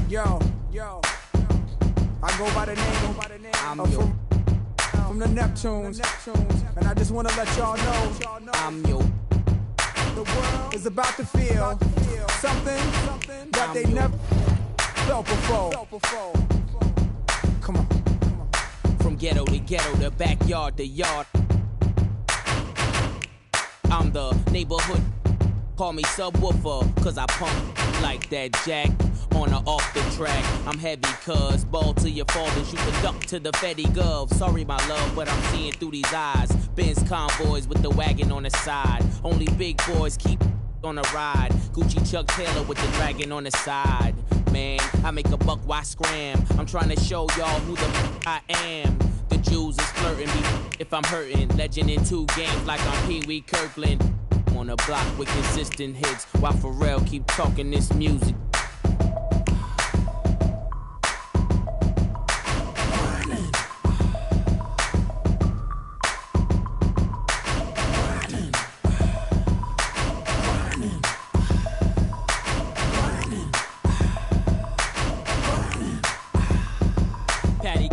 Yo, I go by the name from the Neptunes, and I just want to let y'all know I'm yo. The world is about to feel something that they never felt before. Come on. From ghetto to ghetto, the backyard to yard. I'm the neighborhood. Call me subwoofer, cause I pump like that jack on or off the track. I'm heavy, cuz ball to your fall and shoot the duck to the Fetty Gov. Sorry, my love, but I'm seeing through these eyes. Benz convoys with the wagon on the side. Only big boys keep on a ride. Gucci Chuck Taylor with the dragon on the side. Man, I make a buck, why scram? I'm trying to show y'all who the I am. The Jews is flirting me if I'm hurting. Legend in 2 games like I'm Pee Wee Kirkland. On a block with consistent hits while Pharrell keep talking this music. Patty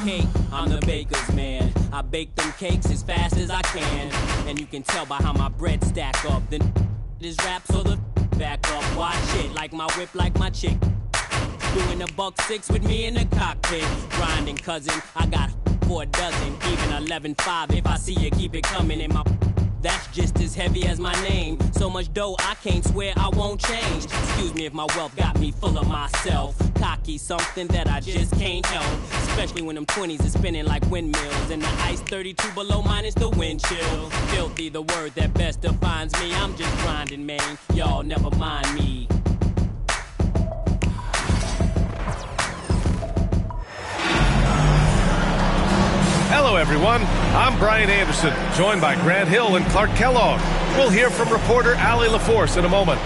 cake, I'm the baker's man. I bake them cakes as fast as I can, and you can tell by how my bread stack up. Then this rap so the back up. Watch it like my whip, like my chick. Doing a $1.6 with me in the cockpit. Grinding, cousin, I got 4 dozen, even 11.5. If I see you, keep it coming in my. That's just as heavy as my name. So much dough, I can't swear I won't change. Excuse me if my wealth got me full of myself. Cocky, something that I just can't help. Especially when them 20s is spinning like windmills. And the ice 32 below minus the wind chill. Filthy, the word that best defines me. I'm just grinding, man. Y'all never mind me. Hello, everyone. I'm Brian Anderson, joined by Grant Hill and Clark Kellogg. We'll hear from reporter Allie LaForce in a moment.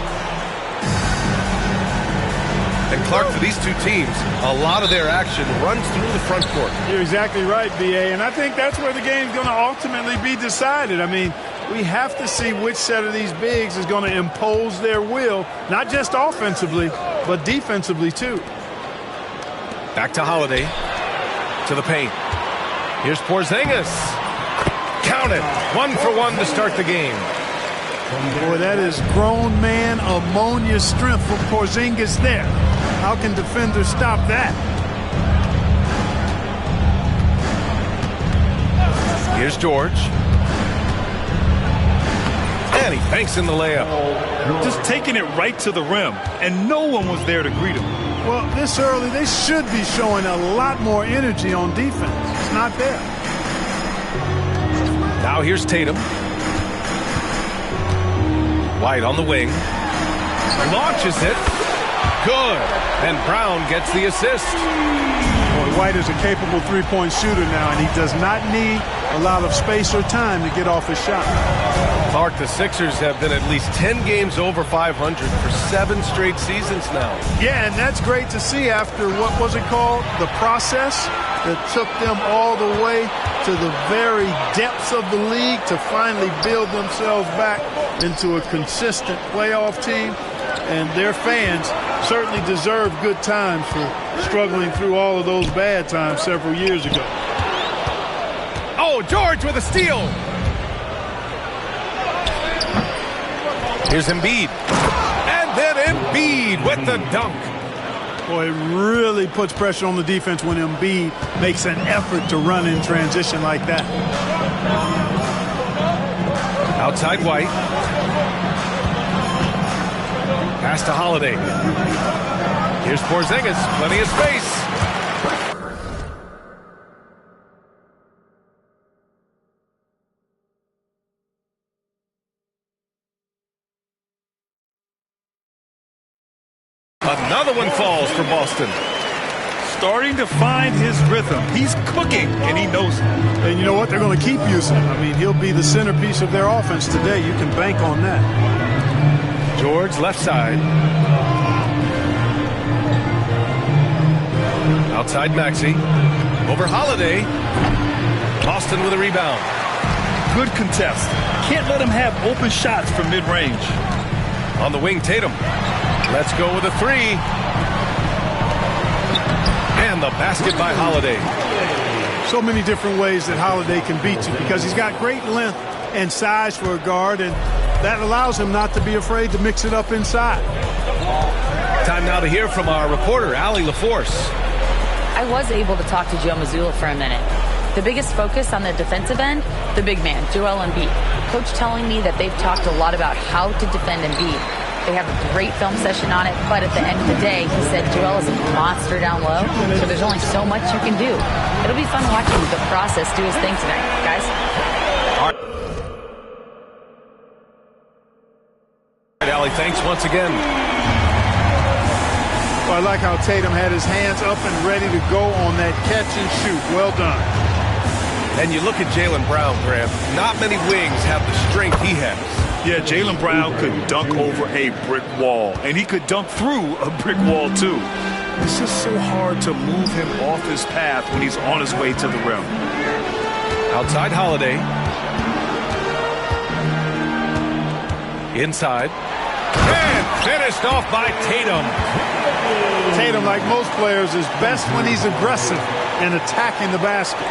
And Clark, for these two teams, a lot of their action runs through the front court. You're exactly right, B.A., and I think that's where the game's going to ultimately be decided. I mean, we have to see which set of these bigs is going to impose their will, not just offensively, but defensively, too. Back to Holiday, to the paint. Here's Porzingis. Count it. 1 for 1 to start the game. Boy, that is grown man ammonia strength from Porzingis there. How can defenders stop that? Here's George. And he banks in the layup. Just taking it right to the rim, and no one was there to greet him. Well, this early, they should be showing a lot more energy on defense. It's not there. Now here's Tatum. White on the wing. Launches it. Good. And Brown gets the assist. Boy, White is a capable three-point shooter now, and he does not need a lot of space or time to get off his shot. Clark, the Sixers have been at least 10 games over 500 for 7 straight seasons now. Yeah, and that's great to see after, what was it called? The process that took them all the way to the very depths of the league to finally build themselves back into a consistent playoff team. And their fans certainly deserve good times for struggling through all of those bad times several years ago. Oh, George with a steal. Here's Embiid. And then Embiid with the dunk. Boy, it really puts pressure on the defense when Embiid makes an effort to run in transition like that. Outside White. Pass to Holiday. Here's Porzingis. Plenty of space. Another one falls for Boston. Starting to find his rhythm. He's cooking, and he knows it. And you know what? They're going to keep using him. I mean, he'll be the centerpiece of their offense today. You can bank on that. George, left side. Outside Maxey. Over Holiday. Boston with a rebound. Good contest. Can't let him have open shots from mid-range. On the wing, Tatum. Let's go with a 3. And the basket by Holiday. So many different ways that Holiday can beat you because he's got great length and size for a guard, and that allows him not to be afraid to mix it up inside. Time now to hear from our reporter, Allie LaForce. I was able to talk to Joe Mazzulla for a minute. The biggest focus on the defensive end, the big man, Joel Embiid. Coach telling me that they've talked a lot about how to defend Embiid. They have a great film session on it, but at the end of the day, he said Joel is a monster down low, so there's only so much you can do. It'll be fun watching the process do his thing tonight, guys. All right, Allie, thanks once again. Well, I like how Tatum had his hands up and ready to go on that catch and shoot. Well done. And you look at Jaylen Brown, Grant. Not many wings have the strength he has. Yeah, Jaylen Brown could dunk over a brick wall, and he could dunk through a brick wall, too. It's just so hard to move him off his path when he's on his way to the rim. Outside Holiday. Inside. And finished off by Tatum. Tatum, like most players, is best when he's aggressive and attacking the basket.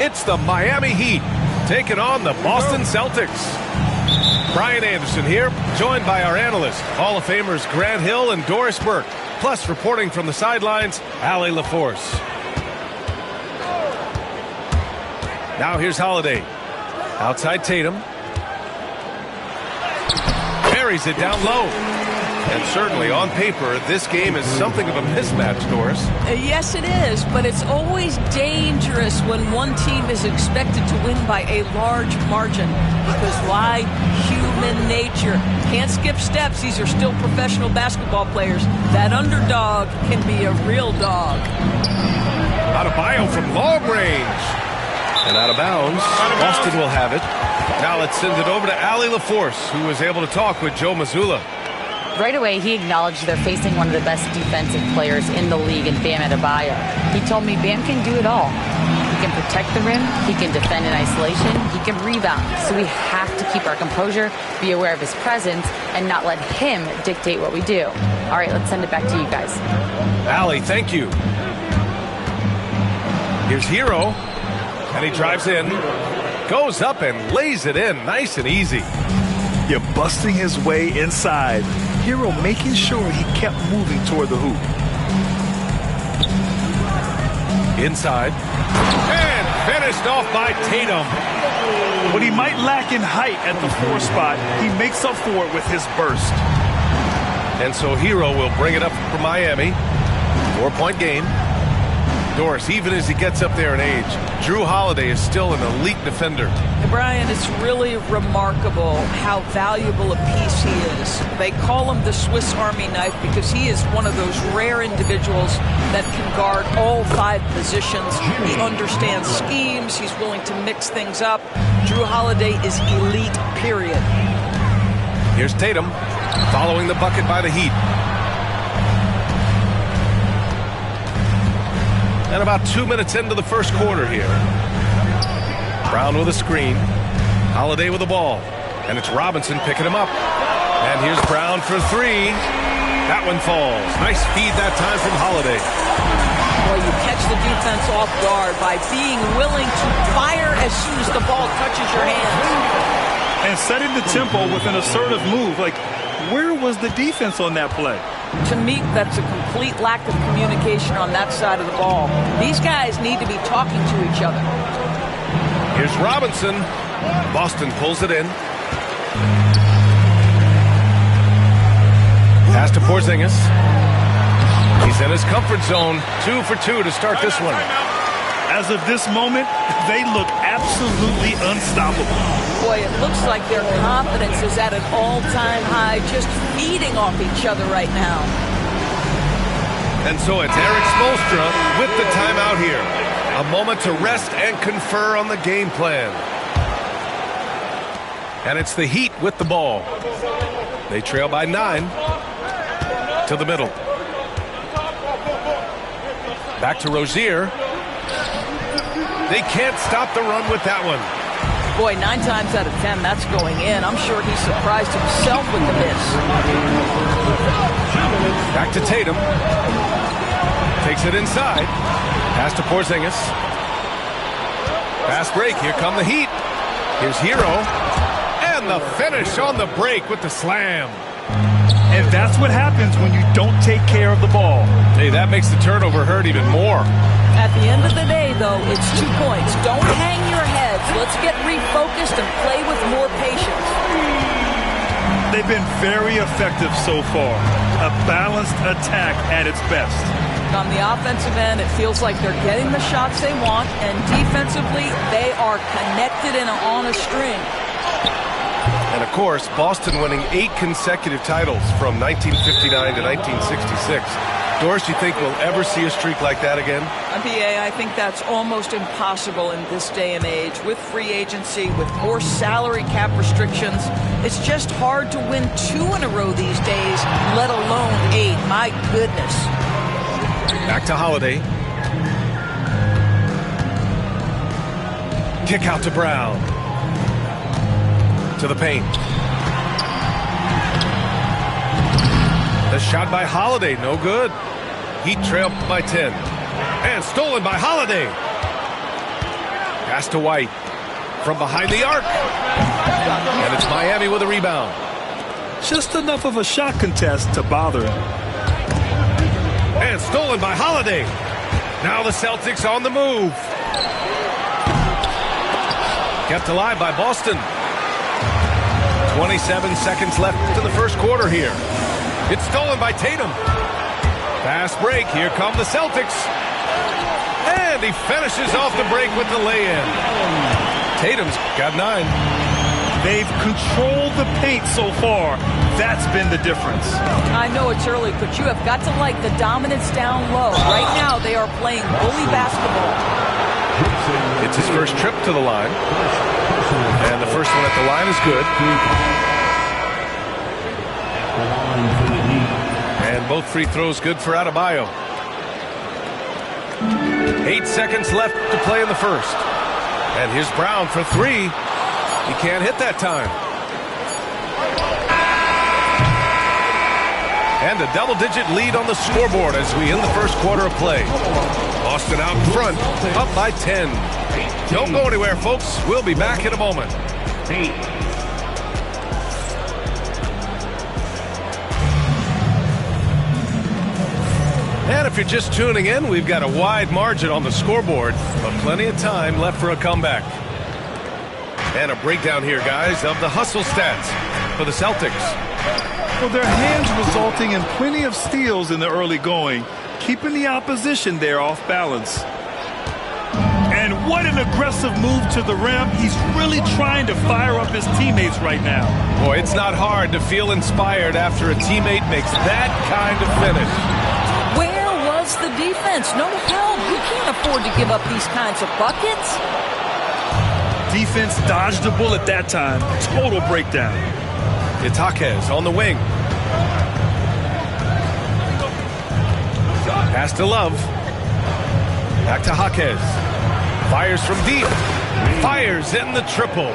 It's the Miami Heat taking on the Boston Celtics. Brian Anderson here, joined by our analysts, Hall of Famers Grant Hill and Doris Burke. Plus, reporting from the sidelines, Allie LaForce. Now here's Holiday. Outside Tatum. Buries it down low. And certainly on paper, this game is something of a mismatch, Doris. Yes, it is, but it's always dangerous when one team is expected to win by a large margin. Because why? Human nature. Can't skip steps. These are still professional basketball players. That underdog can be a real dog. Adebayo from long range. And out of bounds. Boston will have it. Now let's send it over to Allie LaForce, who was able to talk with Joe Mazzulla. Right away, he acknowledged they're facing one of the best defensive players in the league in Bam Adebayo. He told me Bam can do it all. He can protect the rim, he can defend in isolation, he can rebound. So we have to keep our composure, be aware of his presence, and not let him dictate what we do. All right, let's send it back to you guys. Allie, thank you. Here's Hero, and he drives in, goes up and lays it in nice and easy. You're busting his way inside. Hero making sure he kept moving toward the hoop. Inside. And finished off by Tatum. What he might lack in height at the 4 spot, he makes up for it with his burst. And so Hero will bring it up for Miami. 4-point game. Doris, even as he gets up there in age, Drew Holiday is still an elite defender. Brian, it's really remarkable how valuable a piece he is. They call him the Swiss Army knife because he is one of those rare individuals that can guard all 5 positions. He understands schemes. He's willing to mix things up. Drew Holiday is elite, period. Here's Tatum following the bucket by the Heat. And about 2 minutes into the first quarter here. Brown with a screen. Holiday with the ball. And it's Robinson picking him up. And here's Brown for three. That one falls. Nice feed that time from Holiday. Well, you catch the defense off guard by being willing to fire as soon as the ball touches your hands. And setting the tempo with an assertive move. Like, where was the defense on that play? To me, that's a complete lack of communication on that side of the ball. These guys need to be talking to each other. Here's Robinson. Boston pulls it in. Pass to Porzingis. He's in his comfort zone. 2 for 2 to start this one. As of this moment, they look absolutely unstoppable. Boy, it looks like their confidence is at an all-time high, just feeding off each other right now. And so it's Eric Spoelstra with the timeout here. A moment to rest and confer on the game plan. And it's the Heat with the ball. They trail by 9 to the middle. Back to Rozier. They can't stop the run with that one. Boy, 9 times out of 10, that's going in. I'm sure he surprised himself with the miss. Back to Tatum. Takes it inside. Pass to Porzingis. Fast break. Here come the Heat. Here's Hero. And the finish on the break with the slam. And that's what happens when you don't take care of the ball. Hey, that makes the turnover hurt even more. At the end of the day, though, it's 2 points. Don't hang your heads. Let's get refocused and play with more patience. They've been very effective so far. A balanced attack at its best. On the offensive end, it feels like they're getting the shots they want, and defensively, they are connected and on a string. And, of course, Boston winning 8 consecutive titles from 1959 to 1966. Doris, you think we'll ever see a streak like that again? BA, I think that's almost impossible in this day and age. With free agency, with more salary cap restrictions, it's just hard to win 2 in a row these days, let alone 8. My goodness. Back to Holiday. Kick out to Brown. To the paint. The shot by Holiday, no good. Heat trail by 10. And stolen by Holiday. Pass to White. From behind the arc. And it's Miami with a rebound. Just enough of a shot contest to bother him. And stolen by Holiday. Now the Celtics on the move. Kept alive by Boston. 27 seconds left in the first quarter here. It's stolen by Tatum. Fast break. Here come the Celtics. And he finishes off the break with the lay-in. Tatum's got 9. They've controlled the paint so far. That's been the difference. I know it's early, but you have got to like the dominance down low. Right now, they are playing bully basketball. It's his first trip to the line. And the first one at the line is good. And both free throws good for Adebayo. 8 seconds left to play in the first. And here's Brown for 3. He can't hit that time. And a double-digit lead on the scoreboard as we end the first quarter of play. Boston out in front, up by 10. Don't go anywhere, folks. We'll be back in a moment. And if you're just tuning in, we've got a wide margin on the scoreboard, but plenty of time left for a comeback. And a breakdown here, guys, of the hustle stats for the Celtics. Well, their hands resulting in plenty of steals in the early going, keeping the opposition there off balance. And what an aggressive move to the rim. He's really trying to fire up his teammates right now. Boy, it's not hard to feel inspired after a teammate makes that kind of finish. Where was the defense? No help. You can't afford to give up these kinds of buckets. Defense dodged the bullet that time. Total breakdown. Itaquez on the wing. Pass to Love. Back to Jaquez. Fires from deep. Fires in the triple.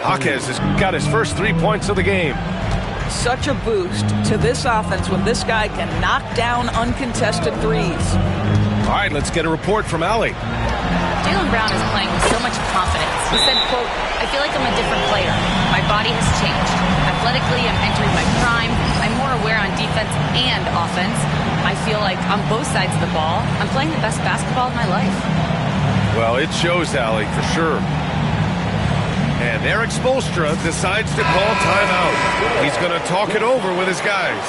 Jaquez has got his first 3 points of the game. Such a boost to this offense when this guy can knock down uncontested threes. All right, let's get a report from Allie. Jaylen Brown is playing with so much confidence. He said, quote, "I feel like I'm a different player. My body has changed. Athletically, I'm entering my prime. I'm more aware on defense and offense. I feel like on both sides of the ball, I'm playing the best basketball of my life." Well, it shows, Allie, for sure. And Eric Spoelstra decides to call timeout. He's going to talk it over with his guys.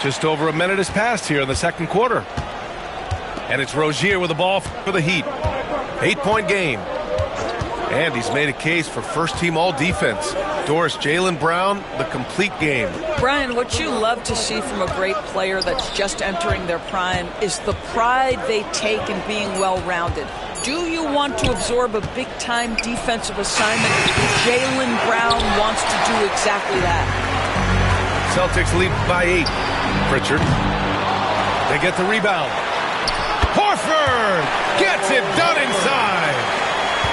Just over a minute has passed here in the second quarter. And it's Rozier with the ball for the Heat. 8-point game. And he's made a case for first-team all-defense. Doris, Jaylen Brown, the complete game. Brian, what you love to see from a great player that's just entering their prime is the pride they take in being well-rounded. Do you want to absorb a big-time defensive assignment? Jaylen Brown wants to do exactly that. Celtics lead by 8. Pritchard. They get the rebound. Horford gets it done inside.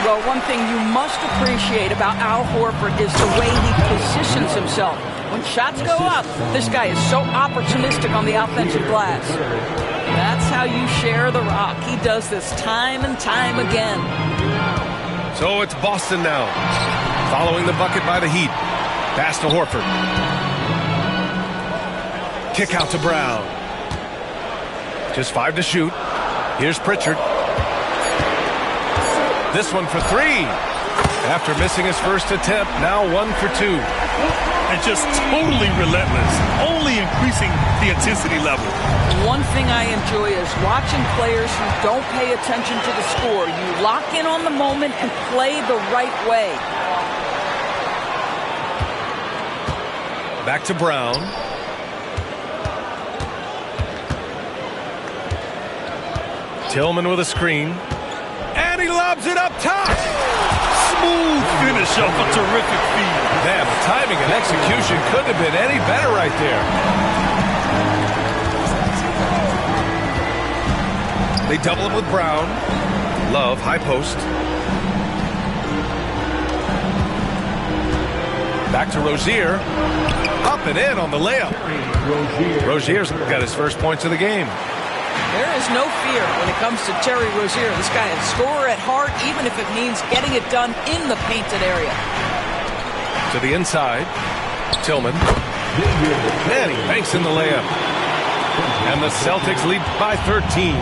Well, one thing you must appreciate about Al Horford is the way he positions himself. When shots go up, this guy is so opportunistic on the offensive glass. That's how you share the rock. He does this time and time again. So it's Boston now, following the bucket by the Heat. Pass to Horford. Kick out to Brown. Just 5 to shoot. Here's Pritchard. This one for 3. After missing his first attempt, now 1 for 2. And just totally relentless, only increasing the intensity level. One thing I enjoy is watching players who don't pay attention to the score. You lock in on the moment and play the right way. Back to Brown. Tillman with a screen. And he lobs it up top. Smooth finish off a terrific feed. Man, the timing and execution couldn't have been any better right there. They double him with Brown. Love, high post. Back to Rozier. Up and in on the layup. Rozier's got his first points of the game. There is no fear when it comes to Terry Rozier. This guy is a scorer at heart, even if it means getting it done in the painted area. To the inside. Tillman. And he banks in the layup. And the Celtics lead by 13.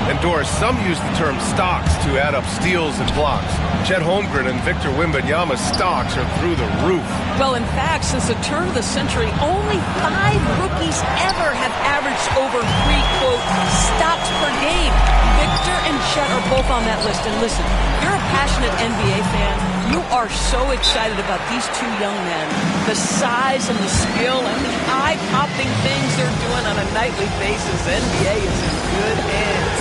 And Doris, some use the term stocks to add up steals and blocks. Chet Holmgren and Victor Wembanyama's stocks are through the roof. Well, in fact, since the turn of the century, only 5 rookies ever have averaged over 3, quote, stocks per game. Victor and Chet are both on that list. And listen, you're a passionate NBA fan. You are so excited about these 2 young men. The size and the skill and the eye-popping things they're doing on a nightly basis. NBA is in good hands.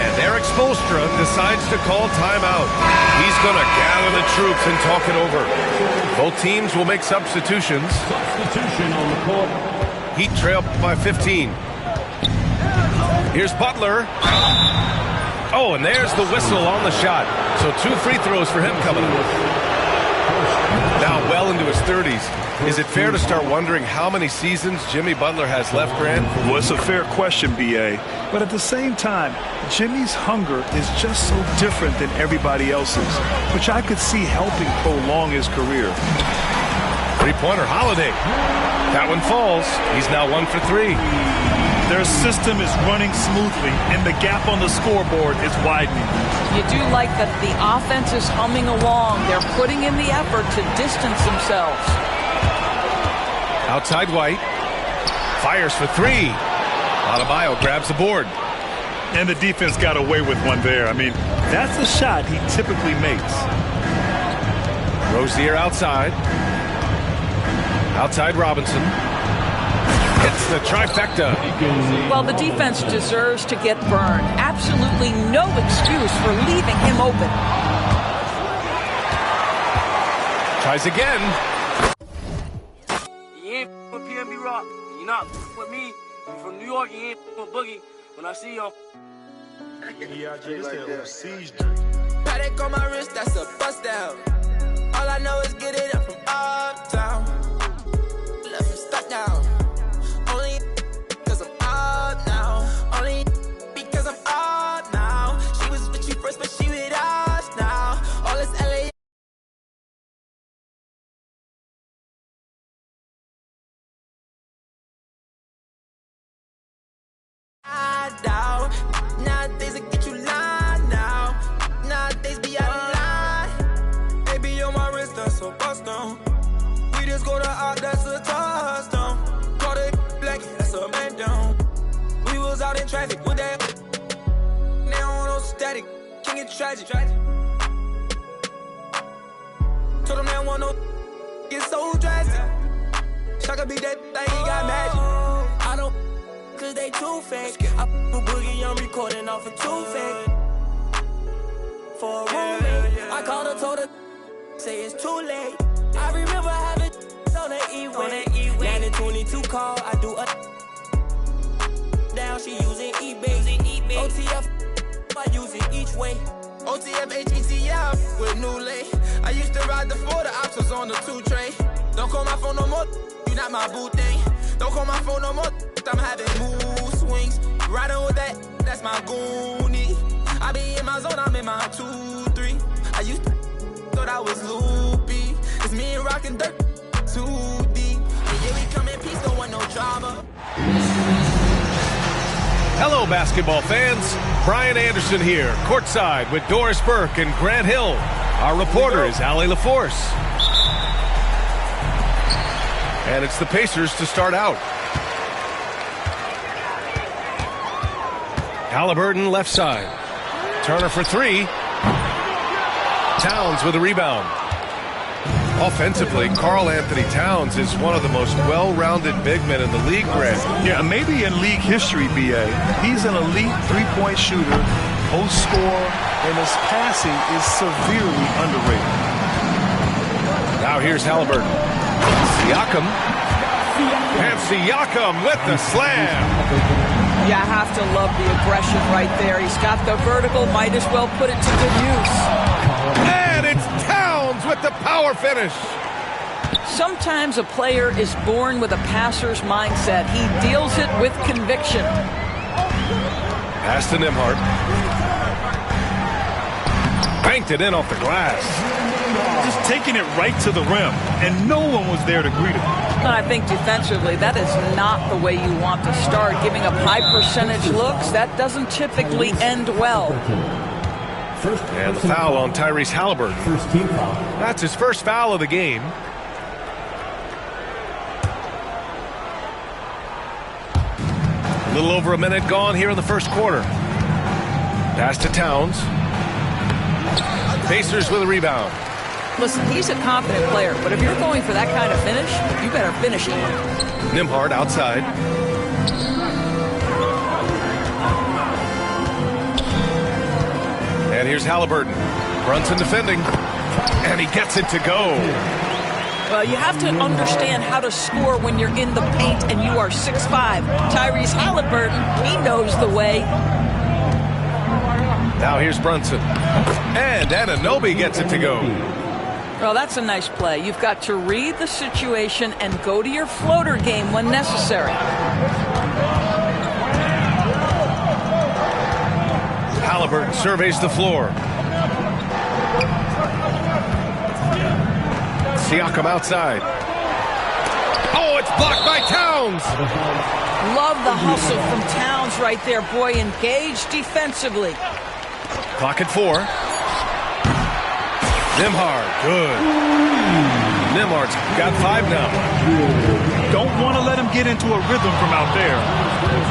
And Eric Spoelstra decides to call timeout. He's going to gather the troops and talk it over. Both teams will make substitutions. Substitution on the court. Heat trail by 15. Here's Butler. Oh, and there's the whistle on the shot. So 2 free throws for him coming up. Now well into his 30s. Is it fair to start wondering how many seasons Jimmy Butler has left, Grant? Well, it's a fair question, B.A. But at the same time, Jimmy's hunger is just so different than everybody else's, which I could see helping prolong his career. Three-pointer, Holiday. That one falls. He's now 1 for 3. Their system is running smoothly, and the gap on the scoreboard is widening. You do like that the offense is humming along. They're putting in the effort to distance themselves. Outside White. Fires for 3. Adebayo grabs the board. And the defense got away with one there. I mean, that's a shot he typically makes. Rozier outside. Outside Robinson. It's the trifecta. Well, the defense deserves to get burned. Absolutely no excuse for leaving him open. Tries again. You ain't with PNB Rock. You're not with me. From New York, you ain't with Boogie. When I see you, Paddock on my wrist, that's a bust down. All I know is get it up from uptown. Let me stop now. Only because I'm up now. Only because I'm up now. She was with you first, but she with us now. All this LA. Down. Nowadays I get you lying now. Nowadays be out of line. Baby on my wrist, that's a bust down. We just go to art, that's a touchdown. Call it black, that's a man down. We was out in traffic with that. Now on no static, king it tragic. Told them they want no get so drastic. Shaka be that thing, he got magic. I don't cause they too fake. I put Boogie on recording off of too fake. For a roommate, I called her, told her, say it's too late. I remember having on that E-way. Now the 22 call, I do a down, she using eBay. OTF, I use it each way. OTF, HETF with new lay. I used to ride the 4, the options on the 2 tray. Don't call my phone no more, you not my boo thing. Don't call my phone no more, I'm having mood swings. Riding with that, that's my goonie. I be in my zone, I'm in my 2-3. I used to thought I was loopy. It's me and rockin' dirt, too deep. And yeah, we come in peace, don't want no drama. Hello, basketball fans. Brian Anderson here, courtside with Doris Burke and Grant Hill. Our reporter is Allie LaForce. And it's the Pacers to start out. Halliburton left side. Turner for 3. Towns with a rebound. Offensively, Karl Anthony Towns is one of the most well-rounded big men in the league, Grant. Yeah, maybe in league history, B.A. He's an elite three-point shooter, post scorer, and his passing is severely underrated. Now here's Halliburton. Siakam. And Siakam with the slam. You have to love the aggression right there. He's got the vertical, might as well put it to good use. And it's Towns with the power finish. Sometimes a player is born with a passer's mindset. He deals it with conviction. Pass to Nembhard. Banked it in off the glass. Just taking it right to the rim, and no one was there to greet him. I think defensively, that is not the way you want to start. Giving up high percentage looks, that doesn't typically end well. And the foul on Tyrese Halliburton. First team foul. That's his first foul of the game. A little over a minute gone here in the first quarter. Pass to Towns. Pacers with a rebound. Listen, he's a confident player, but if you're going for that kind of finish, you better finish it. Nembhard outside. And here's Halliburton. Brunson defending. And he gets it to go. Well, you have to understand how to score when you're in the paint and you are 6'5". Tyrese Halliburton, he knows the way. Now here's Brunson. And Anunoby gets it to go. Well, that's a nice play. You've got to read the situation and go to your floater game when necessary. Halliburton surveys the floor. Siakam outside. Oh, it's blocked by Towns. Love the hustle from Towns right there, boy. Engaged defensively. Clock at 4. Nembhard, good. Nembhard's got 5 now. Don't want to let him get into a rhythm from out there.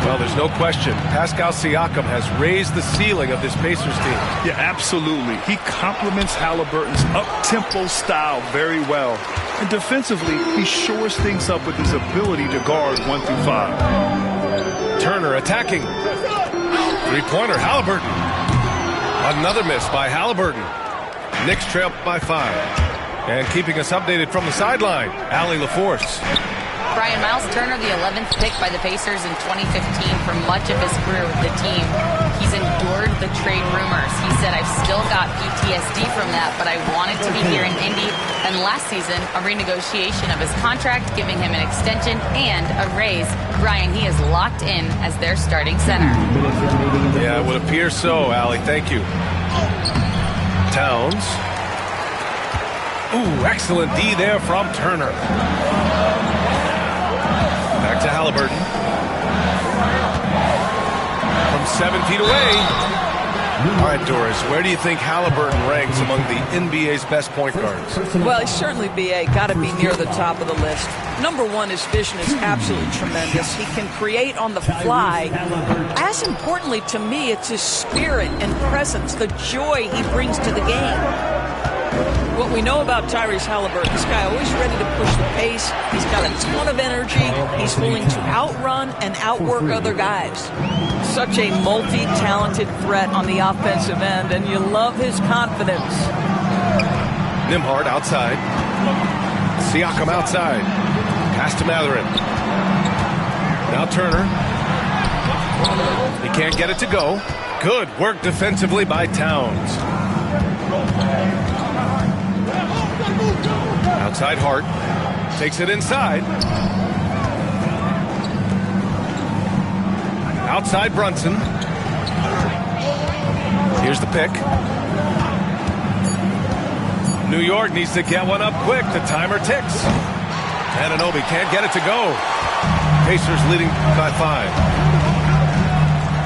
Well, there's no question. Pascal Siakam has raised the ceiling of this Pacers team. Yeah, absolutely. He complements Halliburton's up-tempo style very well. And defensively, he shores things up with his ability to guard 1 through 5. Turner attacking. Three-pointer, Halliburton. Another miss by Halliburton. Knicks trail by 5. And keeping us updated from the sideline, Allie LaForce. Brian, Miles Turner, the 11th pick by the Pacers in 2015, for much of his career with the team, he's endured the trade rumors. He said, I've still got PTSD from that, but I wanted to be here in Indy. And last season, a renegotiation of his contract, giving him an extension and a raise. Brian, he is locked in as their starting center. Yeah, it would appear so, Allie. Thank you. Towns. Ooh, excellent D there from Turner. Back to Halliburton. From 7 feet away. All right, Doris, where do you think Halliburton ranks among the NBA's best point guards? Well, he's certainly, BA, got to be near the top of the list. Number one, his vision is absolutely tremendous. He can create on the fly. As importantly to me, it's his spirit and presence, the joy he brings to the game. What we know about Tyrese Halliburton, this guy always ready to push the pace. He's got a ton of energy. He's willing to outrun and outwork other guys. Such a multi-talented threat on the offensive end, and you love his confidence. Nembhard outside. Siakam outside. Pass to Mathurin. Now Turner. He can't get it to go. Good work defensively by Towns. Outside Hart. Takes it inside. Outside Brunson. Here's the pick. New York needs to get one up quick. The timer ticks. Anunoby can't get it to go. Pacers leading by 5.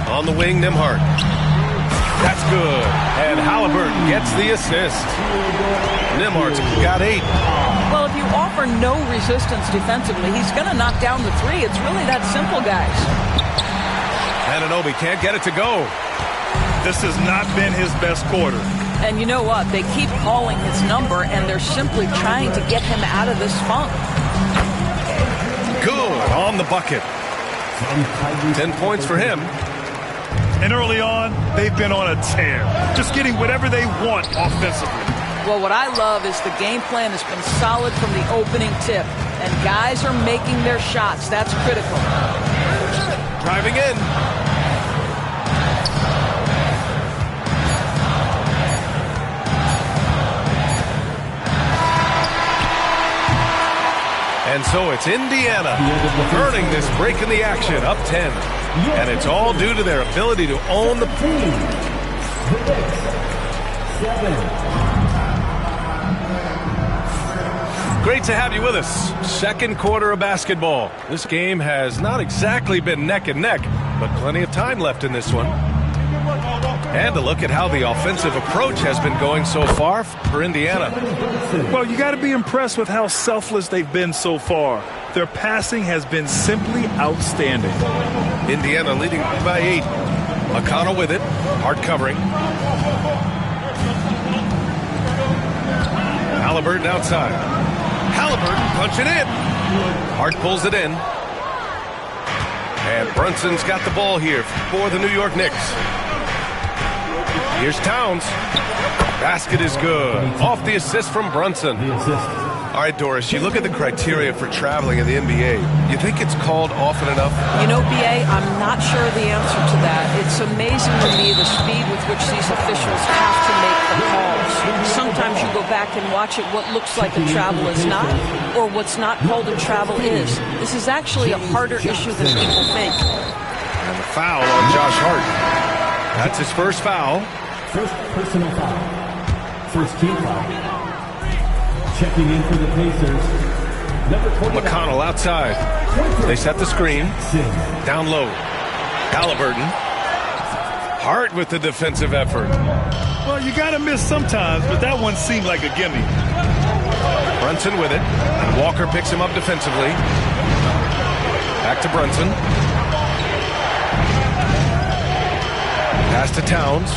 On the wing, Nembhard. That's good. And Halliburton gets the assist. Nembhard's got 8. Well, if you offer no resistance defensively, he's going to knock down the 3. It's really that simple, guys. Anunoby can't get it to go. This has not been his best quarter. And you know what? They keep calling his number, and they're simply trying to get him out of this funk. Good on the bucket. 10 points for him. And early on, they've been on a tear. Just getting whatever they want offensively. Well, what I love is the game plan has been solid from the opening tip. And guys are making their shots. That's critical. Driving in. And so it's Indiana earning this break in the action, up 10. And it's all due to their ability to own the pool. Great to have you with us. Second quarter of basketball. This game has not exactly been neck and neck, but plenty of time left in this one. And a look at how the offensive approach has been going so far for Indiana. Well, you got to be impressed with how selfless they've been so far. Their passing has been simply outstanding. Indiana leading by 8. McConnell with it. Hard covering. Halliburton outside. Halliburton punching in. Hart pulls it in. And Brunson's got the ball here for the New York Knicks. Here's Towns. Basket is good. Off the assist from Brunson. All right, Doris, you look at the criteria for traveling in the NBA. You think it's called often enough? You know, BA, I'm not sure the answer to that. It's amazing to me the speed with which these officials have to make the calls. Sometimes you go back and watch it, what looks like a travel is not, or what's not called a travel is. This is actually a harder issue than people think. And the foul on Josh Hart. That's his first foul. First personal foul. First team foul. Checking in for the Pacers. Number 29. McConnell outside. They set the screen. Down low. Halliburton. Hart with the defensive effort. Well, you got to miss sometimes, but that one seemed like a gimme. Brunson with it. And Walker picks him up defensively. Back to Brunson. Pass to Towns.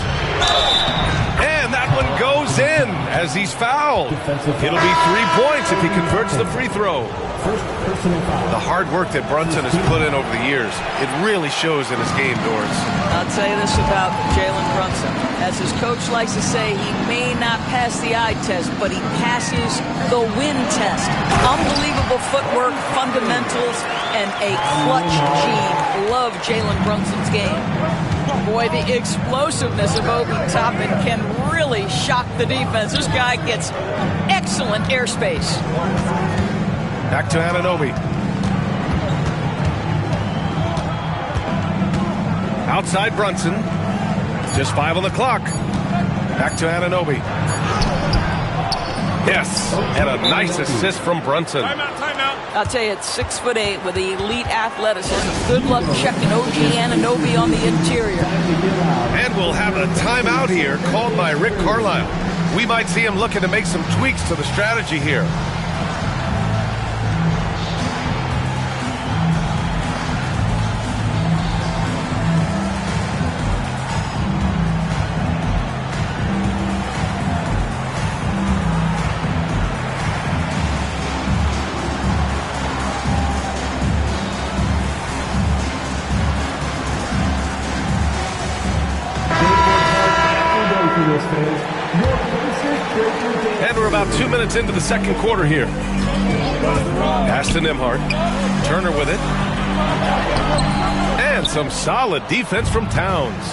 And that one goes in as he's fouled. It'll be 3 points if he converts the free throw. The hard work that Brunson has put in over the years, it really shows in his game, Doris. I'll tell you this about Jalen Brunson. As his coach likes to say, he may not pass the eye test, but he passes the win test. Unbelievable footwork, fundamentals, and a clutch gene. Love Jalen Brunson's game. Boy, the explosiveness of Obi Toppin can really shock the defense. This guy gets excellent airspace. Back to Anunoby. Outside Brunson. Just 5 on the clock. Back to Anunoby. Yes, and a nice assist from Brunson. Timeout. I'll tell you, it's 6'8" with elite athleticism. Good luck checking OG Anunoby on the interior. And we'll have a timeout here called by Rick Carlisle. We might see him looking to make some tweaks to the strategy here. And we're about 2 minutes into the second quarter here. Pass to Nembhard. Turner with it. And some solid defense from Towns.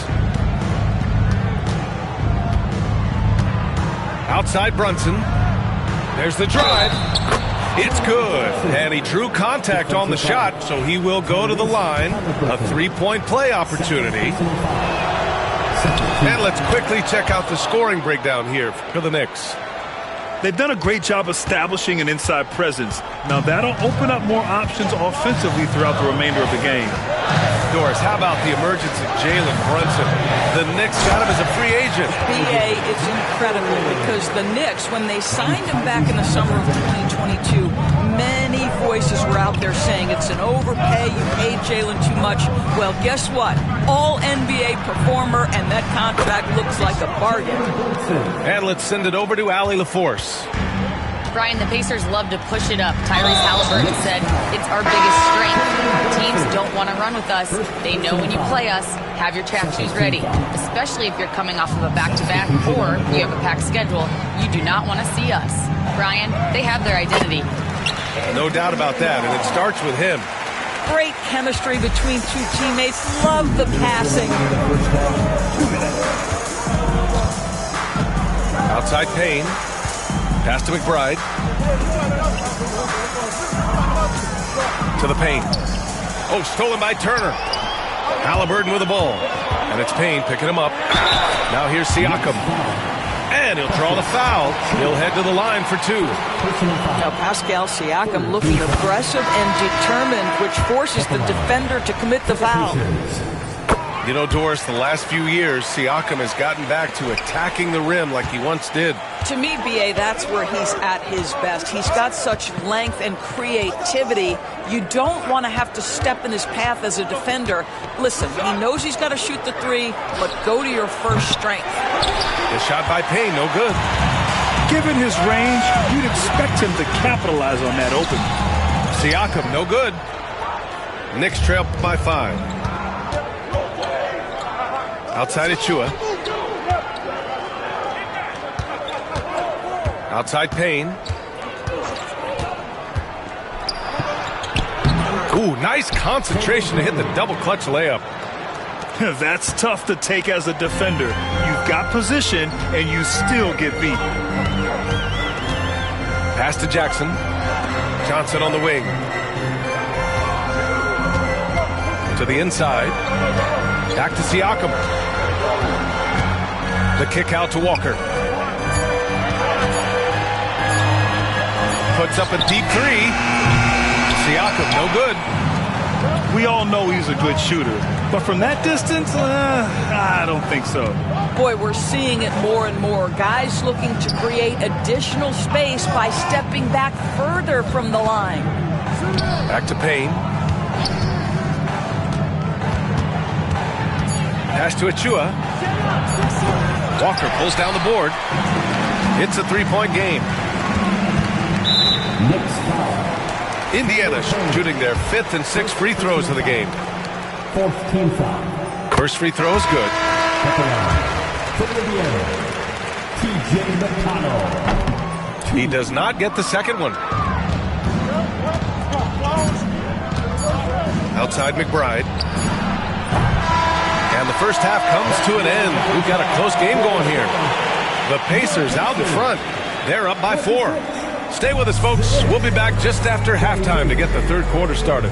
Outside Brunson. There's the drive. It's good. And he drew contact on the shot, so he will go to the line. A 3-point play opportunity. And let's quickly check out the scoring breakdown here for the Knicks. They've done a great job establishing an inside presence. Now that'll open up more options offensively throughout the remainder of the game. Doris, how about the emergence of Jalen Brunson? The Knicks got him as a free agent. BA, it's incredible because the Knicks, when they signed him back in the summer of 2022, many voices were out there saying it's an overpay, you paid Jalen too much. Well, guess what? All NBA performer, and that contract looks like a bargain. And let's send it over to Allie LaForce. Brian, the Pacers love to push it up. Tyrese Halliburton said, it's our biggest strength. Teams don't want to run with us. They know when you play us, have your track shoes ready. Especially if you're coming off of a back-to-back or you have a packed schedule. You do not want to see us. Brian, they have their identity. No doubt about that, and it starts with him. Great chemistry between two teammates. Love the passing. Outside Payne. Pass to McBride. To the Payne. Oh, stolen by Turner. Halliburton with the ball. And it's Payne picking him up. Now here's Siakam. And he'll draw the foul. He'll head to the line for 2. Now Pascal Siakam looking aggressive and determined, which forces the defender to commit the foul. You know, Doris, the last few years, Siakam has gotten back to attacking the rim like he once did. To me, BA, that's where he's at his best. He's got such length and creativity. You don't want to have to step in his path as a defender. Listen, he knows he's got to shoot the 3, but go to your first strength. The shot by Payne, no good. Given his range, you'd expect him to capitalize on that open. Siakam, no good. Knicks trail by 5. Outside Achua. Outside Payne. Ooh, nice concentration to hit the double clutch layup. That's tough to take as a defender. You've got position, and you still get beat. Pass to Jackson. Johnson on the wing. To the inside. Back to Siakam. The kick out to Walker. Puts up a deep 3. Siakam, no good. We all know he's a good shooter, but from that distance, I don't think so. Boy, we're seeing it more and more. Guys looking to create additional space by stepping back further from the line. Back to Payne. Pass to Achua. Walker pulls down the board. It's a 3-point game. Indiana shooting their 5th and 6th free throws of the game. 4th team foul. First free throw is good. TJ McConnell. He does not get the second one. Outside McBride. And the first half comes to an end. We've got a close game going here. The Pacers out in front. They're up by 4. Stay with us, folks. We'll be back just after halftime to get the third quarter started.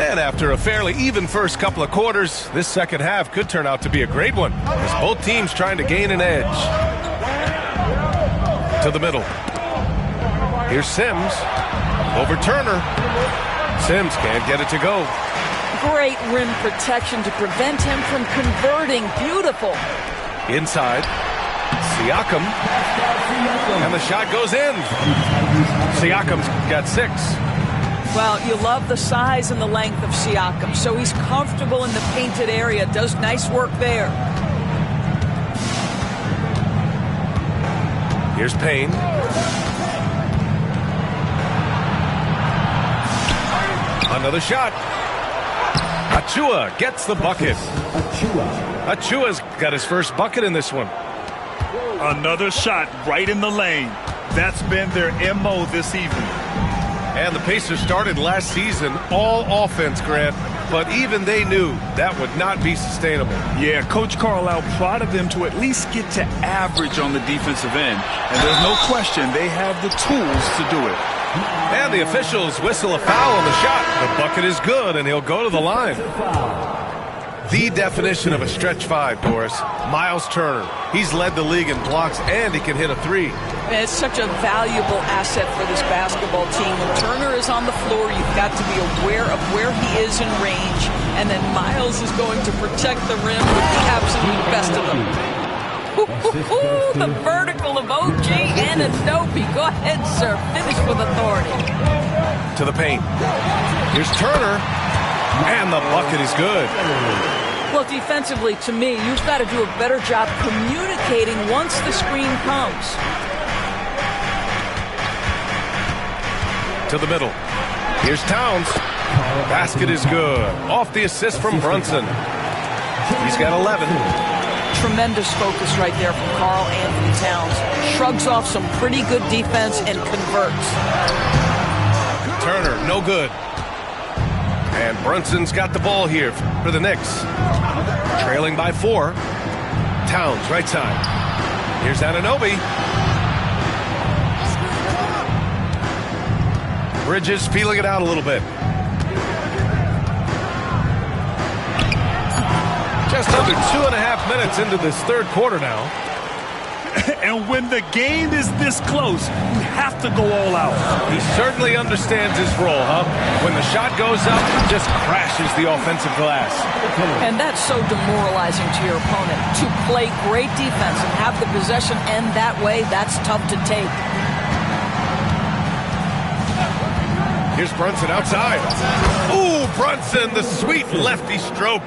And after a fairly even first couple of quarters, this second half could turn out to be a great one, as both teams trying to gain an edge. To the middle. Here's Sims. Over Turner. Sims can't get it to go. Great rim protection to prevent him from converting. Beautiful. Inside. Siakam. And the shot goes in. Siakam's got 6. Well, you love the size and the length of Siakam, so he's comfortable in the painted area, does nice work there. Here's Payne. Another shot. Achua gets the bucket. Achua's got his first bucket in this one. Another shot right in the lane. That's been their MO this evening. And the Pacers started last season all offense, Grant, but even they knew that would not be sustainable. Yeah, Coach Carlisle prodded them to at least get to average on the defensive end. And there's no question they have the tools to do it. And the officials whistle a foul on the shot. The bucket is good, and he'll go to the line. The definition of a stretch 5, Doris. Miles Turner. He's led the league in blocks, and he can hit a 3. It's such a valuable asset for this basketball team. When Turner is on the floor, you've got to be aware of where he is in range, and then Miles is going to protect the rim with the absolute best of them. The vertical of OG Anunoby. Go ahead, sir. Finish with authority. To the paint. Here's Turner. And the bucket is good. Well, defensively, to me, you've got to do a better job communicating once the screen comes. To the middle. Here's Towns. Basket is good. Off the assist from Brunson. He's got 11. Tremendous focus right there from Karl Anthony Towns. Shrugs off some pretty good defense and converts. Turner, no good. And Brunson's got the ball here for the Knicks. Trailing by 4. Towns, right side. Here's Anunoby. Bridges feeling it out a little bit. Just under 2.5 minutes into this third quarter now. And when the game is this close, you have to go all out. He certainly understands his role, huh? When the shot goes up, he just crashes the offensive glass. And that's so demoralizing to your opponent. To play great defense and have the possession end that way, that's tough to take. Here's Brunson outside. Ooh, Brunson, the sweet lefty stroke.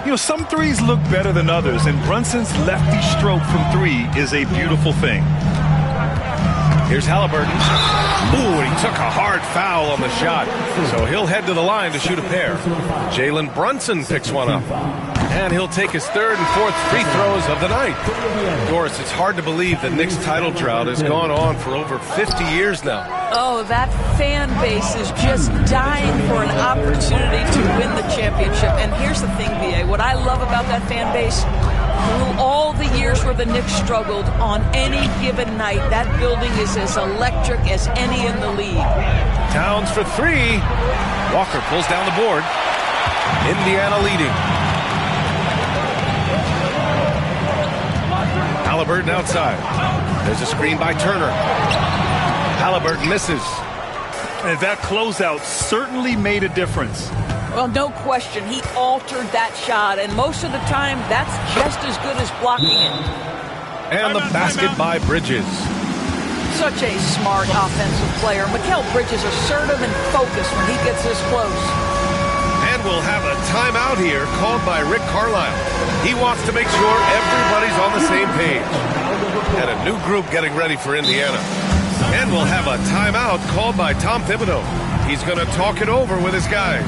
You know, some threes look better than others, and Brunson's lefty stroke from 3 is a beautiful thing. Here's Halliburton. Ooh, he took a hard foul on the shot, so he'll head to the line to shoot a pair. Jalen Brunson picks one up, and he'll take his 3rd and 4th free throws of the night. Doris, it's hard to believe the Knicks title drought has gone on for over 50 years now. Oh, that fan base is just dying for an opportunity to win the championship. And here's the thing, B.A., what I love about that fan base, through all the years where the Knicks struggled, on any given night, that building is as electric as any in the league. Towns for 3. Walker pulls down the board. Indiana leading. Halliburton outside. There's a screen by Turner. Halliburton misses. And that closeout certainly made a difference. Well, no question. He altered that shot, and most of the time, that's just as good as blocking it. And the basket by Bridges. Such a smart offensive player. Mikal Bridges assertive and focused when he gets this close. And we'll have a timeout here called by Rick Carlisle. He wants to make sure everybody's on the same page. And a new group getting ready for Indiana. And we'll have a timeout called by Tom Thibodeau. He's going to talk it over with his guys.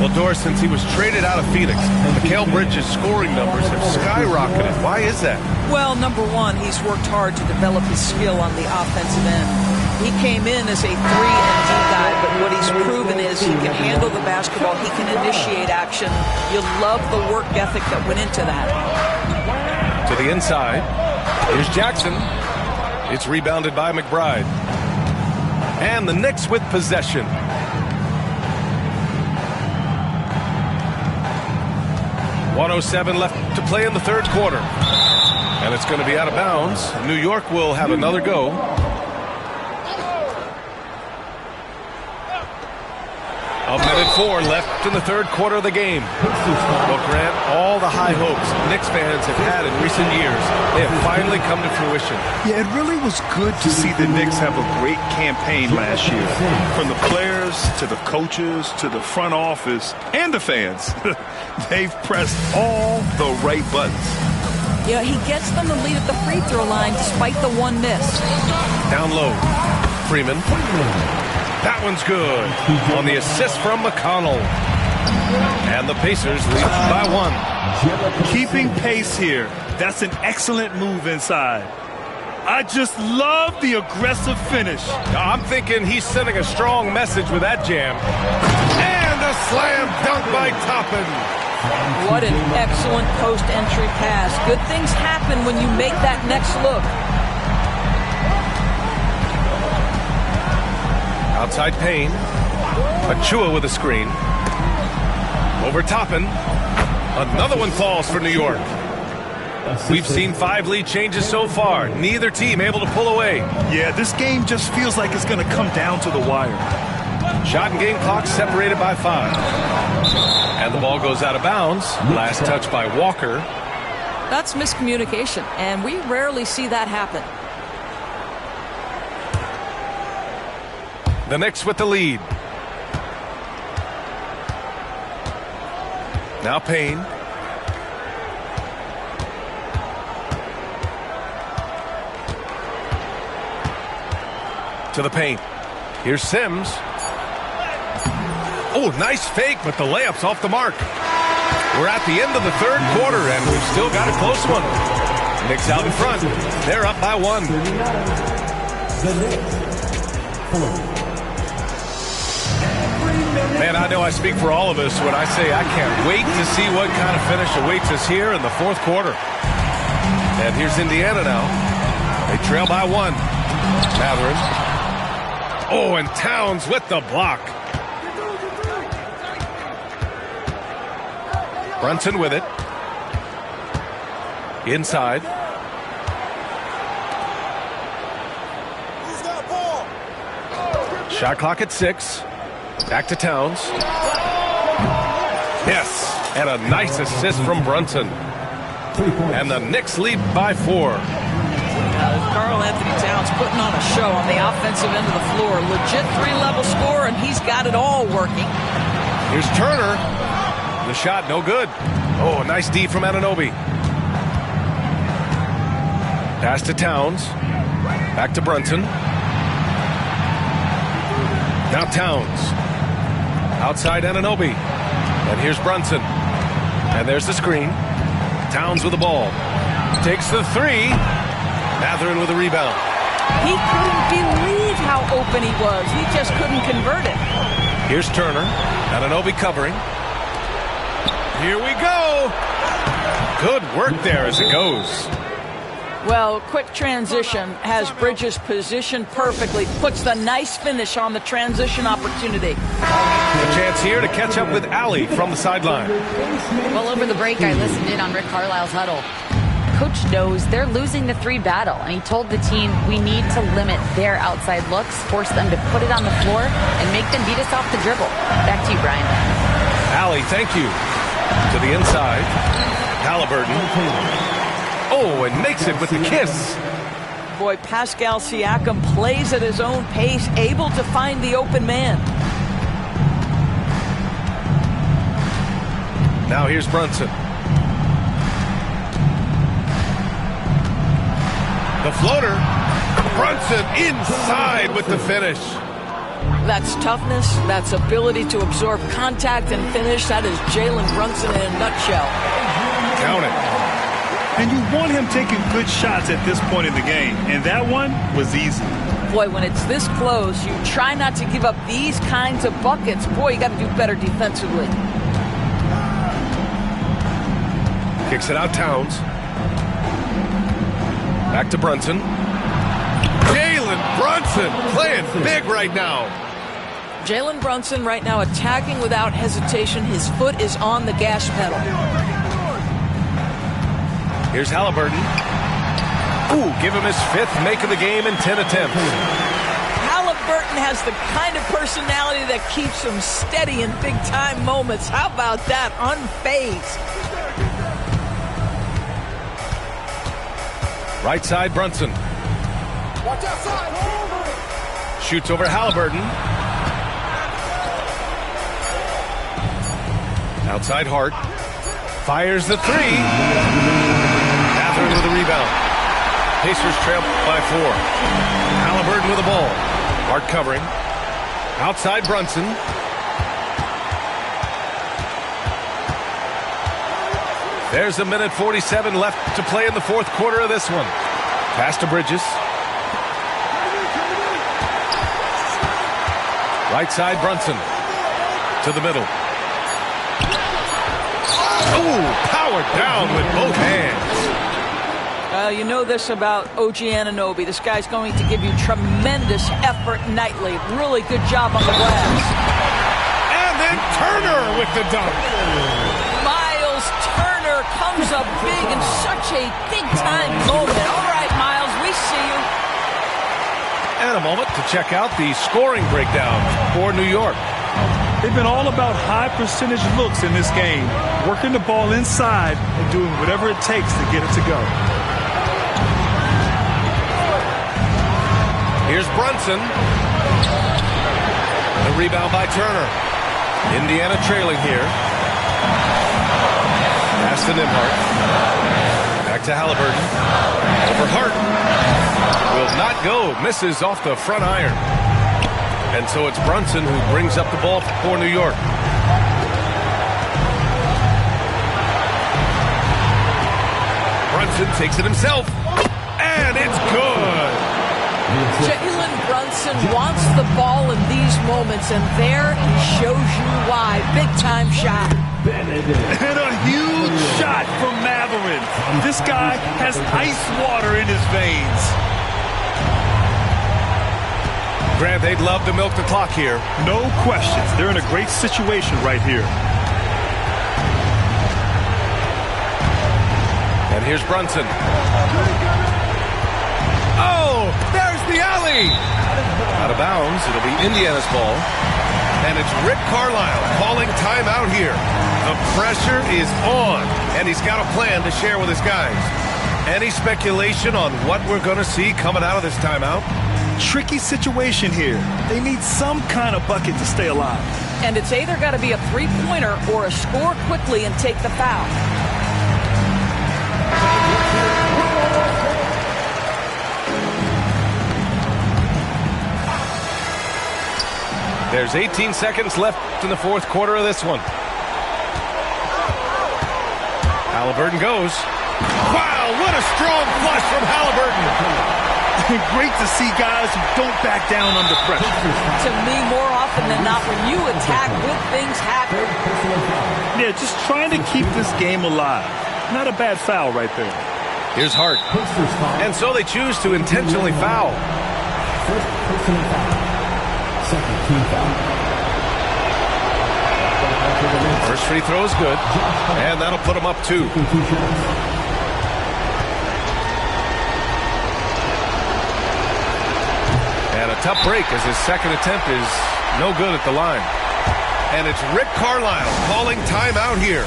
Well, Doris, since he was traded out of Phoenix, Mikal Bridges' scoring numbers have skyrocketed. Why is that? Well, number one, he's worked hard to develop his skill on the offensive end. He came in as a 3-and-D guy, but what he's proven is he can handle the basketball. He can initiate action. You love the work ethic that went into that. To the inside. Here's Jackson. It's rebounded by McBride. And the Knicks with possession. .107 left to play in the third quarter. And it's going to be out of bounds. New York will have another go. A minute 4 left in the third quarter of the game. Well, Grant, all the high hopes Knicks fans have had in recent years, they have finally come to fruition. Yeah, it really was good to see the Knicks have a great campaign last year. From the players to the coaches to the front office and the fans. They've pressed all the right buttons. Yeah, he gets them the lead at the free throw line despite the one miss. Down low. Freeman. That one's good on the assist from McConnell. And the Pacers lead by 1. Keeping pace here. That's an excellent move inside. I just love the aggressive finish. I'm thinking he's sending a strong message with that jam. And a slam dunk by Toppin. What an excellent post-entry pass. Good things happen when you make that next look. Outside Payne. Achua with a screen. Over Toppin. Another one falls for New York. We've seen 5 lead changes so far. Neither team able to pull away. Yeah, this game just feels like it's going to come down to the wire. Shot and game clock separated by 5. And the ball goes out of bounds. Last touch by Walker. That's miscommunication, and we rarely see that happen. The Knicks with the lead. Now Payne. To the paint. Here's Sims. Oh, nice fake, but the layup's off the mark. We're at the end of the third quarter, and we've still got a close one. Knicks out in front. They're up by 1. Man, I know I speak for all of us when I say I can't wait to see what kind of finish awaits us here in the fourth quarter. And here's Indiana now. They trail by 1. Mathurin. Oh, and Towns with the block. Brunson with it. Inside. Shot clock at 6. Back to Towns. Yes, and a nice assist from Brunson. And the Knicks lead by 4. Karl Anthony Towns putting on a show on the offensive end of the floor. Legit 3-level score, and he's got it all working. Here's Turner. The shot, no good. Oh, nice D from Anunoby. Pass to Towns. Back to Brunson. Now Towns. Outside Anunoby. And here's Brunson. And there's the screen. Towns with the ball. Takes the 3. Mathurin with a rebound. He couldn't believe how open he was. He just couldn't convert it. Here's Turner. Anunoby covering. Here we go. Good work there as it goes. Well, quick transition has Bridges positioned perfectly. Puts the nice finish on the transition opportunity. A chance here to catch up with Allie from the sideline. Well, over the break, I listened in on Rick Carlisle's huddle. Coach knows they're losing the 3 battle, and he told the team, we need to limit their outside looks, force them to put it on the floor, and make them beat us off the dribble. Back to you, Brian. Allie, thank you. To the inside. Halliburton. Oh, and makes it with the kiss. Boy, Pascal Siakam plays at his own pace, able to find the open man. Now here's Brunson. The floater. Brunson inside with the finish. That's toughness. That's ability to absorb contact and finish. That is Jalen Brunson in a nutshell. Count it. And you want him taking good shots at this point in the game. And that one was easy. Boy, when it's this close, you try not to give up these kinds of buckets. Boy, you got to do better defensively. Kicks it out, Towns. Back to Brunson. Jalen Brunson playing big right now. Jalen Brunson right now attacking without hesitation. His foot is on the gas pedal. Here's Halliburton. Ooh, give him his 5th make of the game in 10 attempts. Halliburton has the kind of personality that keeps him steady in big-time moments. How about that? Unfazed. Right side, Brunson. Watch outside. Shoots over Halliburton. Outside Hart. Fires the 3. Mathurin with a rebound. Pacers trail by 4. Halliburton with the ball. Hart covering. Outside Brunson. There's a minute 47 left to play in the 4th quarter of this one. Pass to Bridges. Right side Brunson. To the middle. Ooh, powered down with both hands. You know this about OG Anunoby. This guy's going to give you tremendous effort nightly. Really good job on the glass. And then Turner with the dunk. Miles Turner comes up big in such a big-time moment. All right, Miles, we see you. And a moment to check out the scoring breakdown for New York. They've been all about high percentage looks in this game, working the ball inside and doing whatever it takes to get it to go. Here's Brunson. The rebound by Turner. Indiana trailing here. Pass to Nimhart. Back to Halliburton. Over Hart. Will not go. Misses off the front iron. And so it's Brunson who brings up the ball for New York. Brunson takes it himself. And it's good. Jalen Brunson wants the ball in these moments, and there he shows you why. Big-time shot. And a huge shot from Mathurin. This guy has ice water in his veins. Grant, they'd love to milk the clock here. No questions. They're in a great situation right here. And here's Brunson. Oh, there's the alley. Out of bounds. It'll be Indiana's ball. And it's Rick Carlisle calling timeout here. The pressure is on, and he's got a plan to share with his guys. Any speculation on what we're going to see coming out of this timeout? Tricky situation here. They need some kind of bucket to stay alive. And it's either got to be a three-pointer or a score quickly and take the foul. There's 18 seconds left in the 4th quarter of this one. Halliburton goes. Wow, what a strong flush from Halliburton. Great to see guys who don't back down under pressure. To me, more often than not, when you attack, good things happen. Yeah, just trying to keep this game alive. Not a bad foul right there. Here's Hart. And so they choose to intentionally foul. First personal foul. Second team foul. First free throw is good. And that'll put them up 2. And a tough break as his second attempt is no good at the line. And it's Rick Carlisle calling timeout here.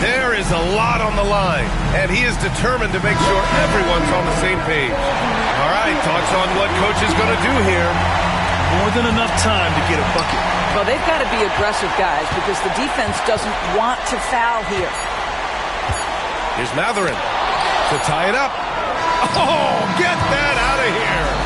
There is a lot on the line, and he is determined to make sure everyone's on the same page. All right, thoughts on what coach is going to do here? More than enough time to get a bucket. Well, they've got to be aggressive, guys, because the defense doesn't want to foul here. Here's Mathurin to tie it up. Oh, get that out of here.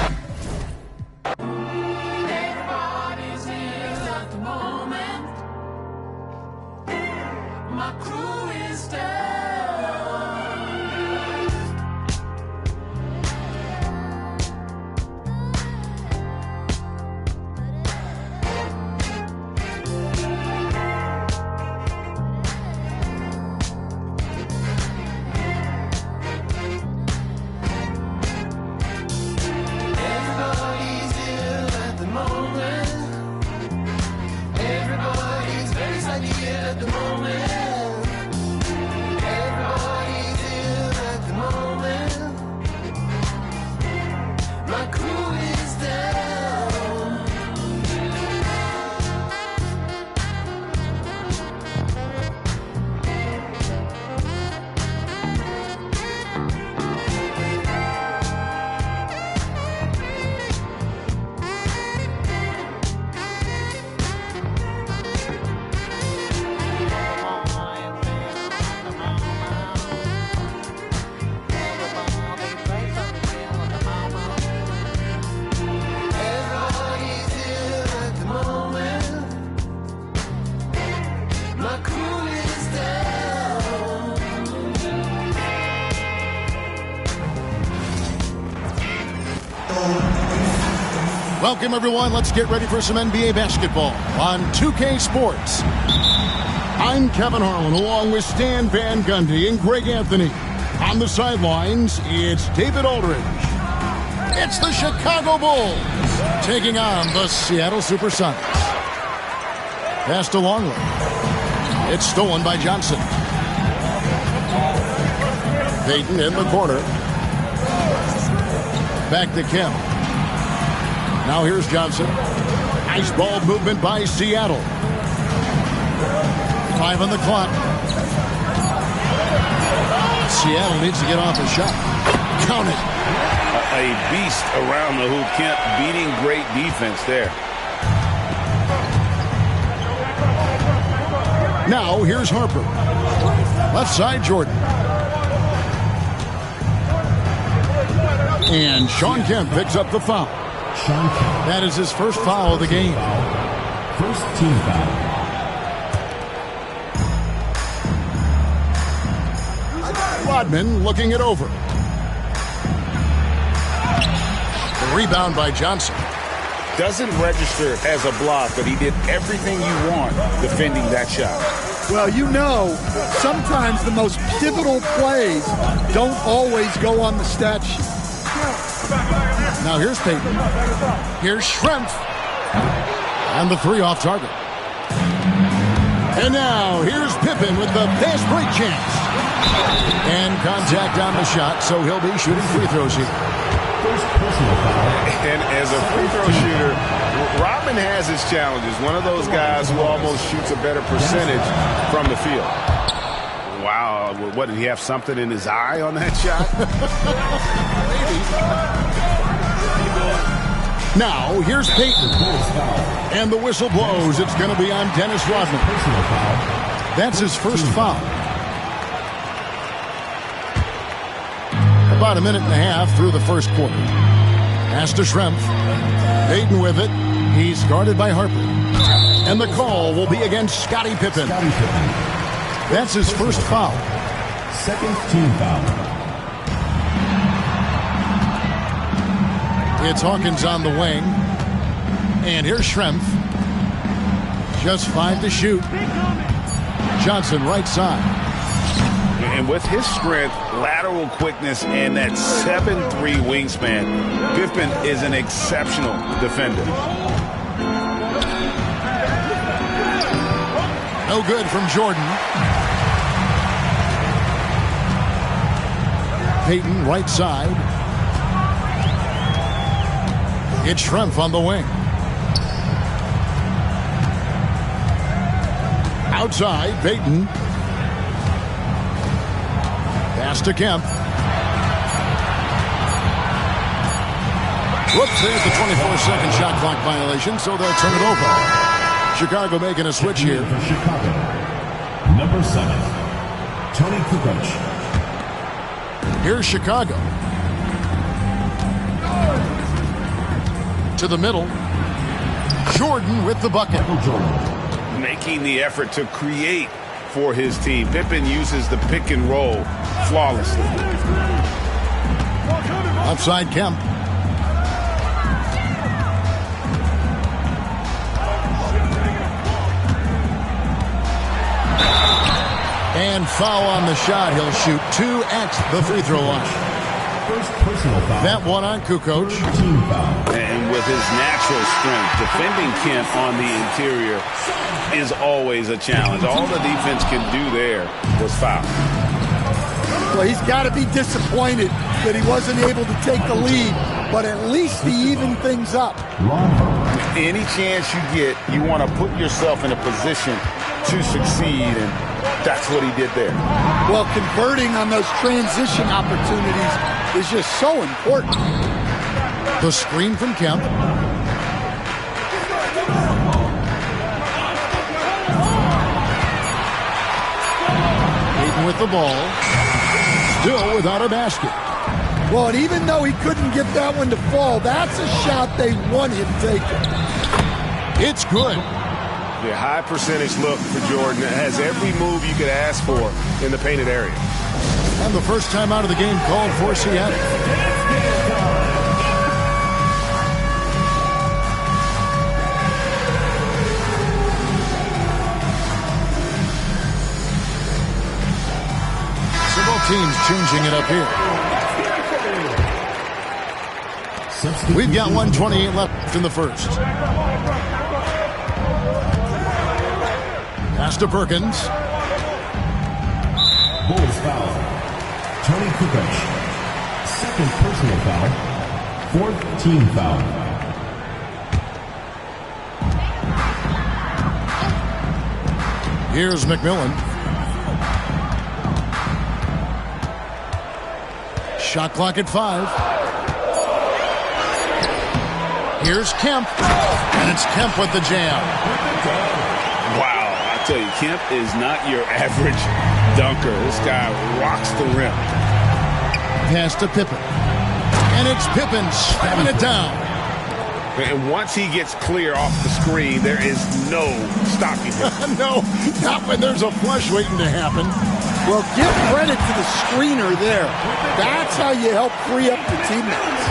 Welcome, everyone. Let's get ready for some NBA basketball on 2K Sports. I'm Kevin Harlan, along with Stan Van Gundy and Greg Anthony. On the sidelines, it's David Aldridge. It's the Chicago Bulls taking on the Seattle Supersonics. Pass to Longley. It's stolen by Johnson. Payton in the corner. Back to Kemp. Now here's Johnson. Nice ball movement by Seattle. 5 on the clock. Seattle needs to get off a shot. Count it. A beast around the hoop. Kemp beating great defense there. Now here's Harper. Left side, Jordan. And Sean Kemp picks up the foul. That is his first foul of the game. First team foul. Rodman looking it over. The rebound by Johnson. Doesn't register as a block, but he did everything you want defending that shot. Well, you know, sometimes the most pivotal plays don't always go on the stat sheet. Now here's Payton. Here's Schrempf. And the 3 off target. And now here's Pippen with the fast break chance. And contact on the shot, so he'll be shooting free throws here. And as a free throw shooter, Rodman has his challenges. One of those guys who almost shoots a better percentage from the field. Wow, what, did he have something in his eye on that shot? Now, here's Payton. And the whistle blows. It's going to be on Dennis Rodman. That's his first foul. About a minute and a half through the first quarter. Pass to Schrempf. Payton with it. He's guarded by Harper. And the call will be against Scottie Pippen. That's his first foul. Second team foul. It's Hawkins on the wing. And here's Schrempf. Just 5 to shoot. Johnson right side. And with his strength, lateral quickness, and that 7'3" wingspan, Pippen is an exceptional defender. No good from Jordan. Payton right side. It's Schrempf on the wing. Outside, Payton. Pass to Kemp. Whoops, there's the 24-second shot clock violation, so they'll turn it over. Chicago making a switch here. For Chicago, number 7, Tony Kukoc. Here's Chicago. To the middle. Jordan with the bucket. Making the effort to create for his team. Pippen uses the pick and roll flawlessly. Outside Kemp. And foul on the shot. He'll shoot 2 at the free throw line. First personal foul. That one on Kukoc. Team foul. And with his natural strength, defending Kemp on the interior is always a challenge. All the defense can do there was foul. Well, he's got to be disappointed that he wasn't able to take the lead, but at least he evened things up. Any chance you get, you want to put yourself in a position to succeed, and that's what he did there. Well, converting on those transition opportunities is just so important. The screen from Kemp. Payton with the ball. Still without a basket. Well, and even though he couldn't get that one to fall, that's a shot they want him taking. It's good. The high percentage look for Jordan. It has every move you could ask for in the painted area. And the first time out of the game called for Seattle. teams changing it up here. We've got 1:28 left in the first. Pass to Perkins. Bulls foul. Tony Kukoc. Second personal foul. Fourth team foul. Here's McMillan. Shot clock at 5. Here's Kemp. And it's Kemp with the jam. Wow, I tell you, Kemp is not your average dunker. This guy rocks the rim. Pass to Pippen. And it's Pippen slamming it down. And once he gets clear off the screen, there is no stopping him. No, not when there's a flush waiting to happen. Well, give credit to the screener there. That's how you help free up the teammates.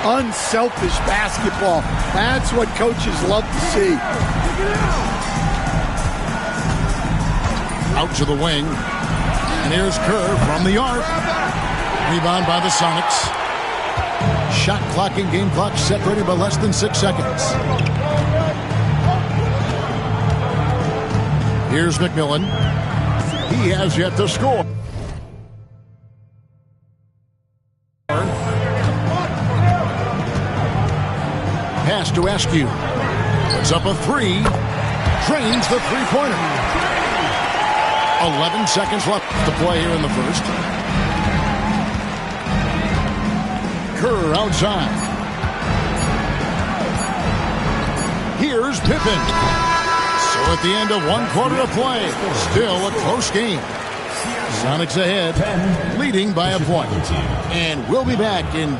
Unselfish basketball. That's what coaches love to see. Out to the wing. And here's Kerr from the arc. Rebound by the Sonics. Shot clock and game clock separated by less than 6 seconds. Here's McMillan. He has yet to score. Pass to Askew. Puts up a 3. Drains the three-pointer. 11 seconds left to play here in the first. Kerr outside. Here's Pippen. So at the end of 1 quarter of play, still a close game. Sonics ahead, leading by a point. And we'll be back in...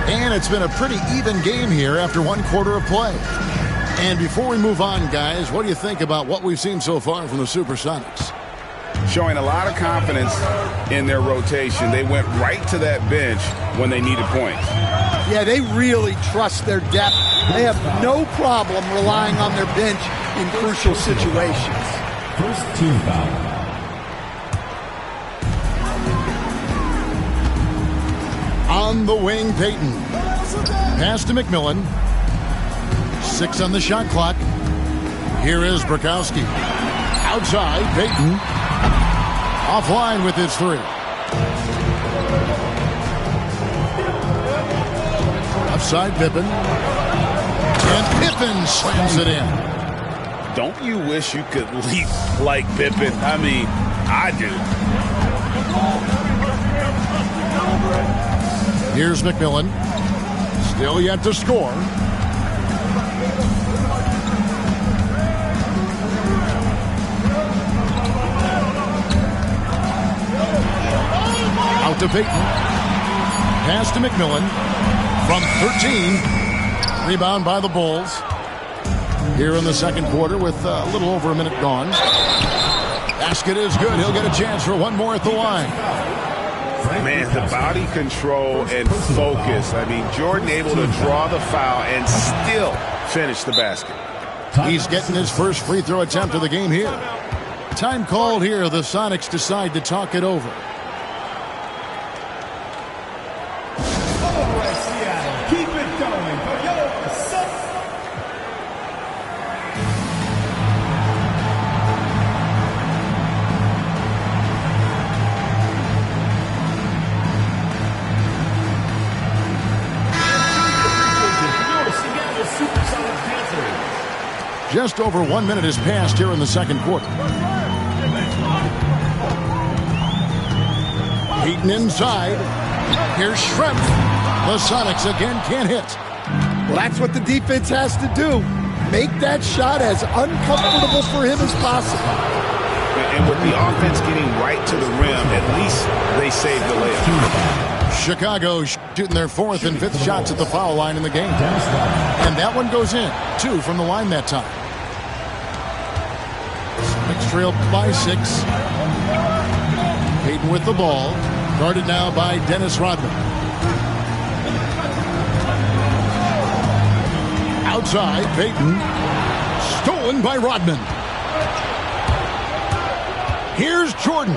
And it's been a pretty even game here after 1 quarter of play. And before we move on, guys, what do you think about what we've seen so far from the Supersonics? Showing a lot of confidence in their rotation. They went right to that bench when they needed points. Yeah, they really trust their depth. They have no problem relying on their bench in crucial situations. First team foul. On the wing, Payton. Pass to McMillan. 6 on the shot clock. Here is Brakowski. Outside, Payton. Offline with his 3. Outside, Pippen. And Pippen slams it in. Don't you wish you could leap like Pippen? I mean, I do. Here's McMillan. Still yet to score. Out to Payton. Pass to McMillan. From 13. Rebound by the Bulls. Here in the second quarter with a little over a minute gone. Basket is good. He'll get a chance for one more at the line. Man, the body control and focus. I mean, Jordan able to draw the foul and still finish the basket. He's getting his first free throw attempt of the game here. Time called here. The Sonics decide to talk it over. Keep it going for your Celtics. Just over 1 minute has passed here in the second quarter. Payton inside. Here's Schrempf. The Sonics again can't hit. Well, that's what the defense has to do. Make that shot as uncomfortable for him as possible. And with the offense getting right to the rim, at least they saved the layup. Chicago shooting their 4th and 5th shots at the foul line in the game. And that one goes in. 2 from the line that time. Sonics trail by 6. Payton with the ball. Guarded now by Dennis Rodman. Outside, Payton Stolen by Rodman. Here's Jordan.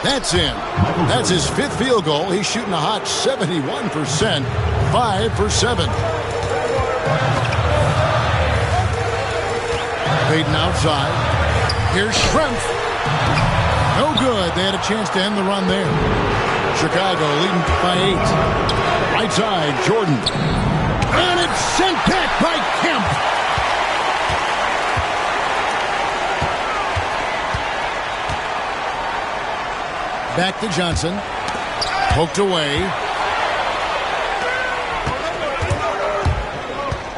That's in. That's his 5th field goal. He's shooting a hot 71%. 5 for 7. Payton outside. Here's Schrempf. No good. They had a chance to end the run there. Chicago leading by 8. Right side, Jordan. And it's sent back by Kemp. Back to Johnson. Poked away.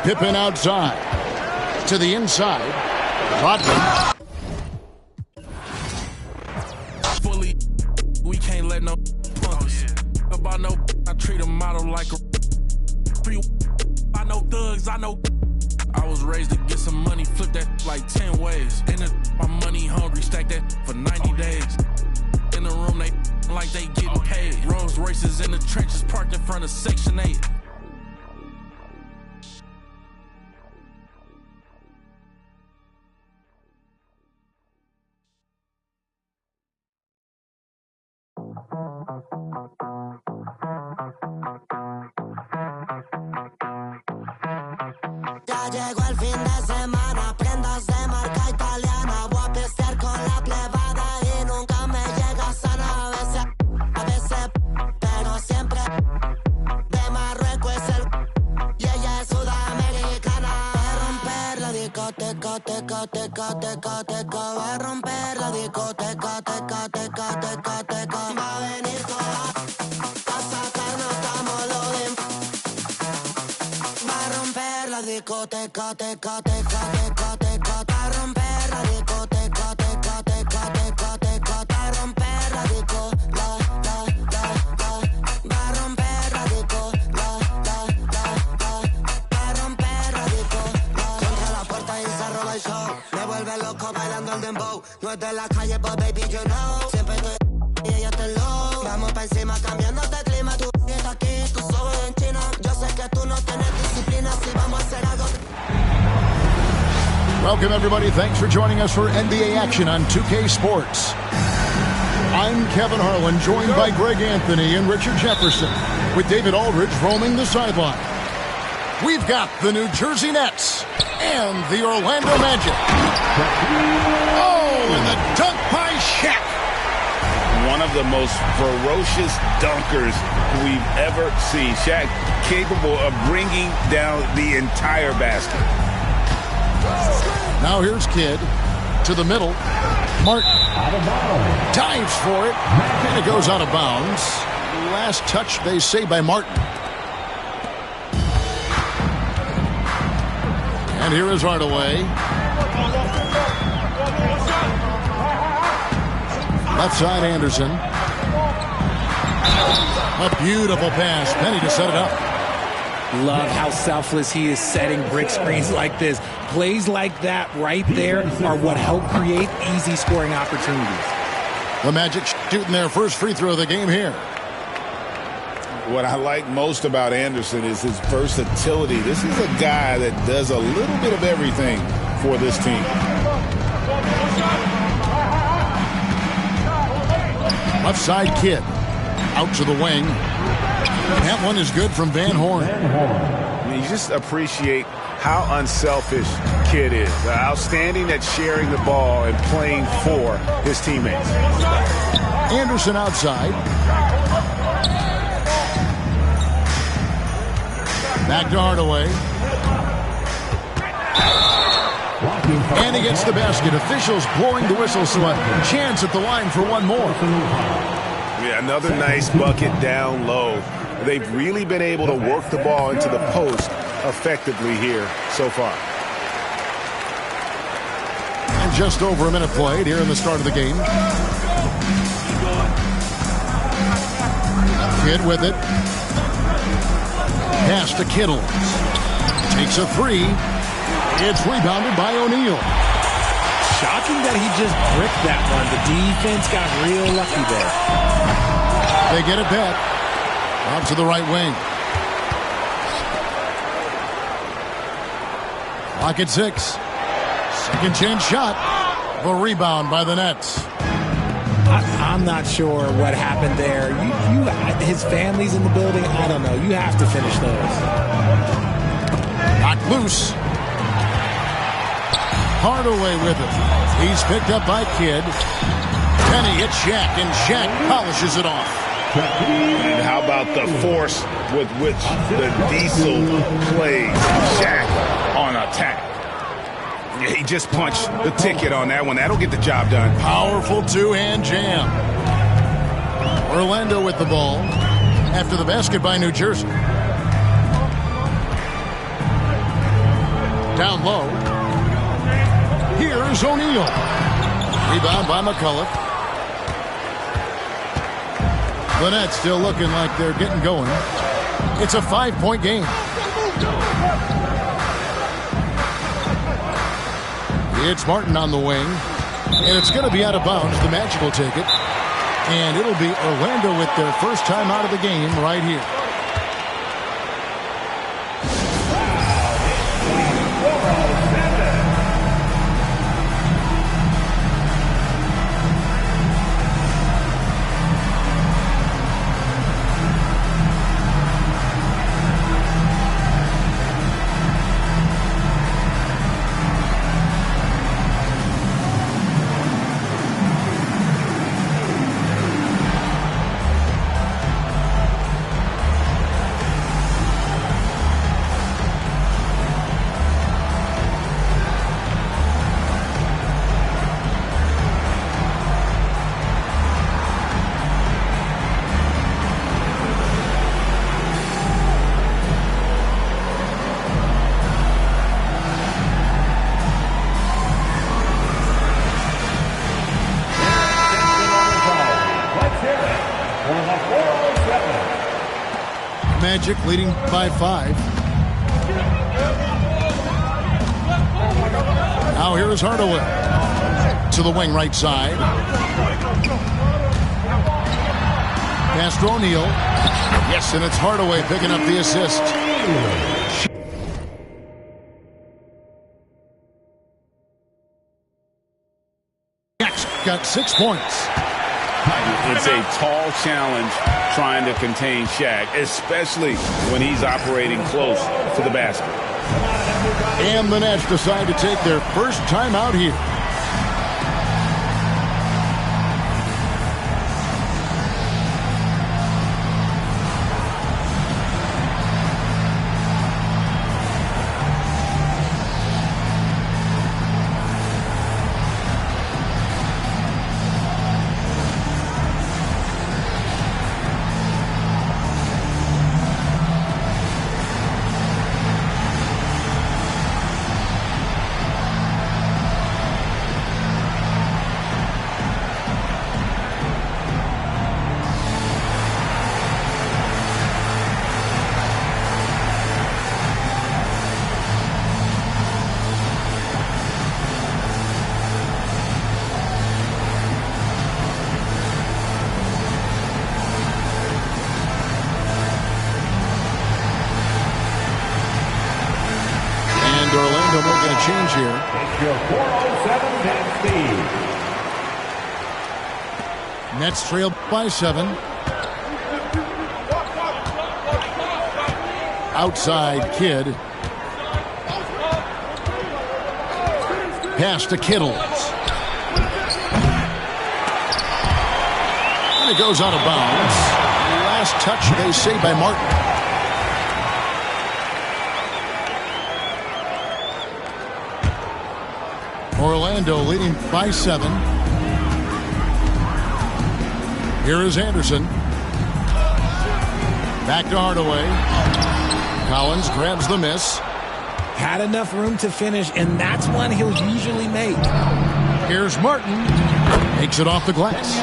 Pippen outside. To the inside. Rodman. Fully, we can't let no punks. About no, I treat a model like a. I know thugs, I know. I was raised to get some money, flip that like 10 ways. In the, my money hungry, stack that for 90 days. In the room, they like they getting paid. Rolls Royces in the trenches, parked in front of Section 8. Ya llegó el fin de semana, prendas de marca italiana. Voy a pistear con la plebada y nunca me llega sana. A veces, pero siempre. De Marruecos es el y ella es sudamericana. Va a romper la discoteca, teca, teca, teca, teca. Va a romper la discoteca, teca, teca, teca, teca. Va a venir toda a sacarnos estamos lo de. Va a romper la discoteca, teca, teca, teca, teca. Va a romper la discoteca, teca, teca, teca, teca. Va a romper la disco, la. Va a romper la disco, la. Va a romper la disco, la. Contra la puerta y se roba el show. Me vuelve loco bailando el dembow. No es de la calle, but baby, you know. Siempre estoy y ella está low. Vamos pa' encima cambiando de clima. Tú estás aquí, tú sobres en China. Yo sé que tú no tienes disciplina. Si vamos a hacer algo. Welcome, everybody. Thanks for joining us for NBA action on 2K Sports. I'm Kevin Harlan, joined by Greg Anthony and Richard Jefferson, with David Aldridge roaming the sideline. We've got the New Jersey Nets and the Orlando Magic. Oh, and the dunk by Shaq. One of the most ferocious dunkers we've ever seen. Shaq capable of bringing down the entire basket. Now here's Kidd to the middle. Martin dives for it, and it goes out of bounds. Last touch, they say, by Martin. And here is Hardaway. Left side, Anderson. A beautiful pass. Penny to set it up. Love how selfless he is setting brick screens like this. Plays like that right there are what help create easy scoring opportunities. The Magic shooting their first free throw of the game here. What I like most about Anderson is his versatility. This is a guy that does a little bit of everything for this team. Left side, Kidd. Out to the wing. That one is good from Van Horn. You just appreciate how unselfish Kidd is. Outstanding at sharing the ball and playing for his teammates. Anderson outside. Back to Hardaway. And he gets the basket. Officials blowing the whistle, so a chance at the line for one more. Yeah, another nice bucket down low. They've really been able to work the ball into the post effectively here so far. And just over a minute played here in the start of the game. Kidd with it. Pass to Kittle. Takes a three. It's rebounded by O'Neal. Shocking that he just bricked that one. The defense got real lucky there. They get it back. Out to the right wing. Clock at 6. Second chance shot. The rebound by the Nets. I'm not sure what happened there. His family's in the building. I don't know. You have to finish those. Knocked loose. Hardaway with it. He's picked up by Kidd. Penny hits Shaq, and Shaq polishes it off. And how about the force with which the Diesel plays Shaq on attack? Yeah, he just punched the ticket on that one. That'll get the job done. Powerful two-hand jam. Orlando with the ball after the basket by New Jersey. Down low. Here's O'Neal. Rebound by McCullough. The Nets still looking like they're getting going. It's a 5-point game. It's Martin on the wing. And it's going to be out of bounds. The Magic will take it. And it'll be Orlando with their first time out of the game right here. Magic leading by 5. Now here is Hardaway. To the wing right side. Pass to O'Neal. Yes, and it's Hardaway picking up the assist. Got 6 points. It's a tall challenge trying to contain Shaq, especially when he's operating close to the basket. And the Nets decide to take their first time out here. Orlando making a change here. It's your 407 Nets lead. Nets trail by 7. Outside Kidd. Pass to Kittles. And it goes out of bounds. Last touch, they say, by Martin. Orlando leading by 7. Here is Anderson. Back to Hardaway. Collins grabs the miss. Had enough room to finish, and that's one he'll usually make. Here's Martin. Takes it off the glass.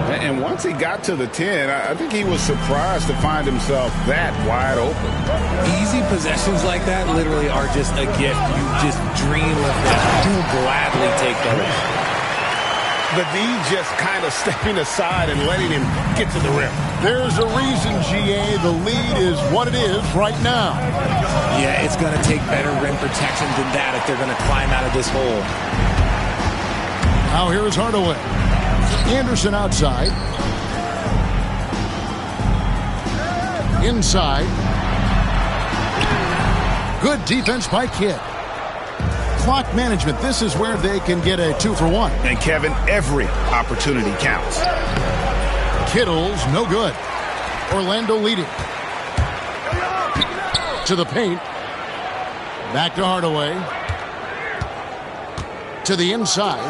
And once he got to the 10, I think he was surprised to find himself that wide open. Easy possessions like that literally are just a gift. You just dream of them. You'll gladly take those. The D just kind of stepping aside and letting him get to the rim. There's a reason, GA, the lead is what it is right now. Yeah, it's going to take better rim protection than that if they're going to climb out of this hole. Now here is Hardaway. Anderson outside. Inside. Good defense by Kidd. Clock management. This is where they can get a 2-for-1. And Kevin, every opportunity counts. Kittle's no good. Orlando leading. To the paint. Back to Hardaway. To the inside.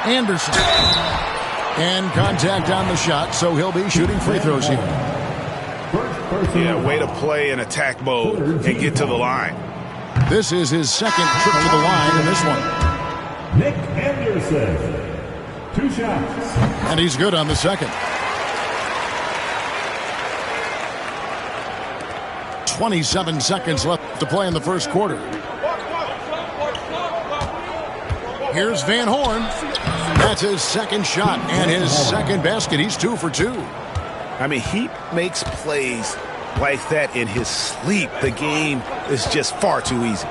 Anderson. And contact on the shot, so he'll be shooting free throws here. Yeah, way to play in attack mode and get to the line. This is his second trip to the line in this one. Nick Anderson, 2 shots. And he's good on the second. 27 seconds left to play in the first quarter. Here's Van Horn. That's his second shot and his second basket. He's 2 for 2. I mean, he makes plays like that in his sleep. The game is just far too easy.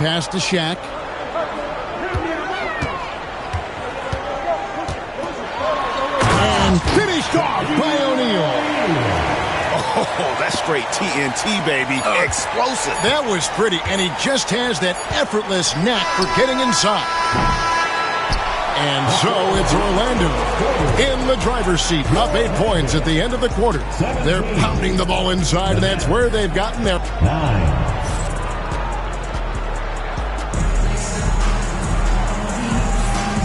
Pass to Shaq. And finished off by O'Neal. Oh, that's straight TNT, baby. Explosive. That was pretty, and he just has that effortless knack for getting inside. And so it's Orlando in the driver's seat, up 8 points at the end of the quarter. They're pounding the ball inside, and that's where they've gotten their...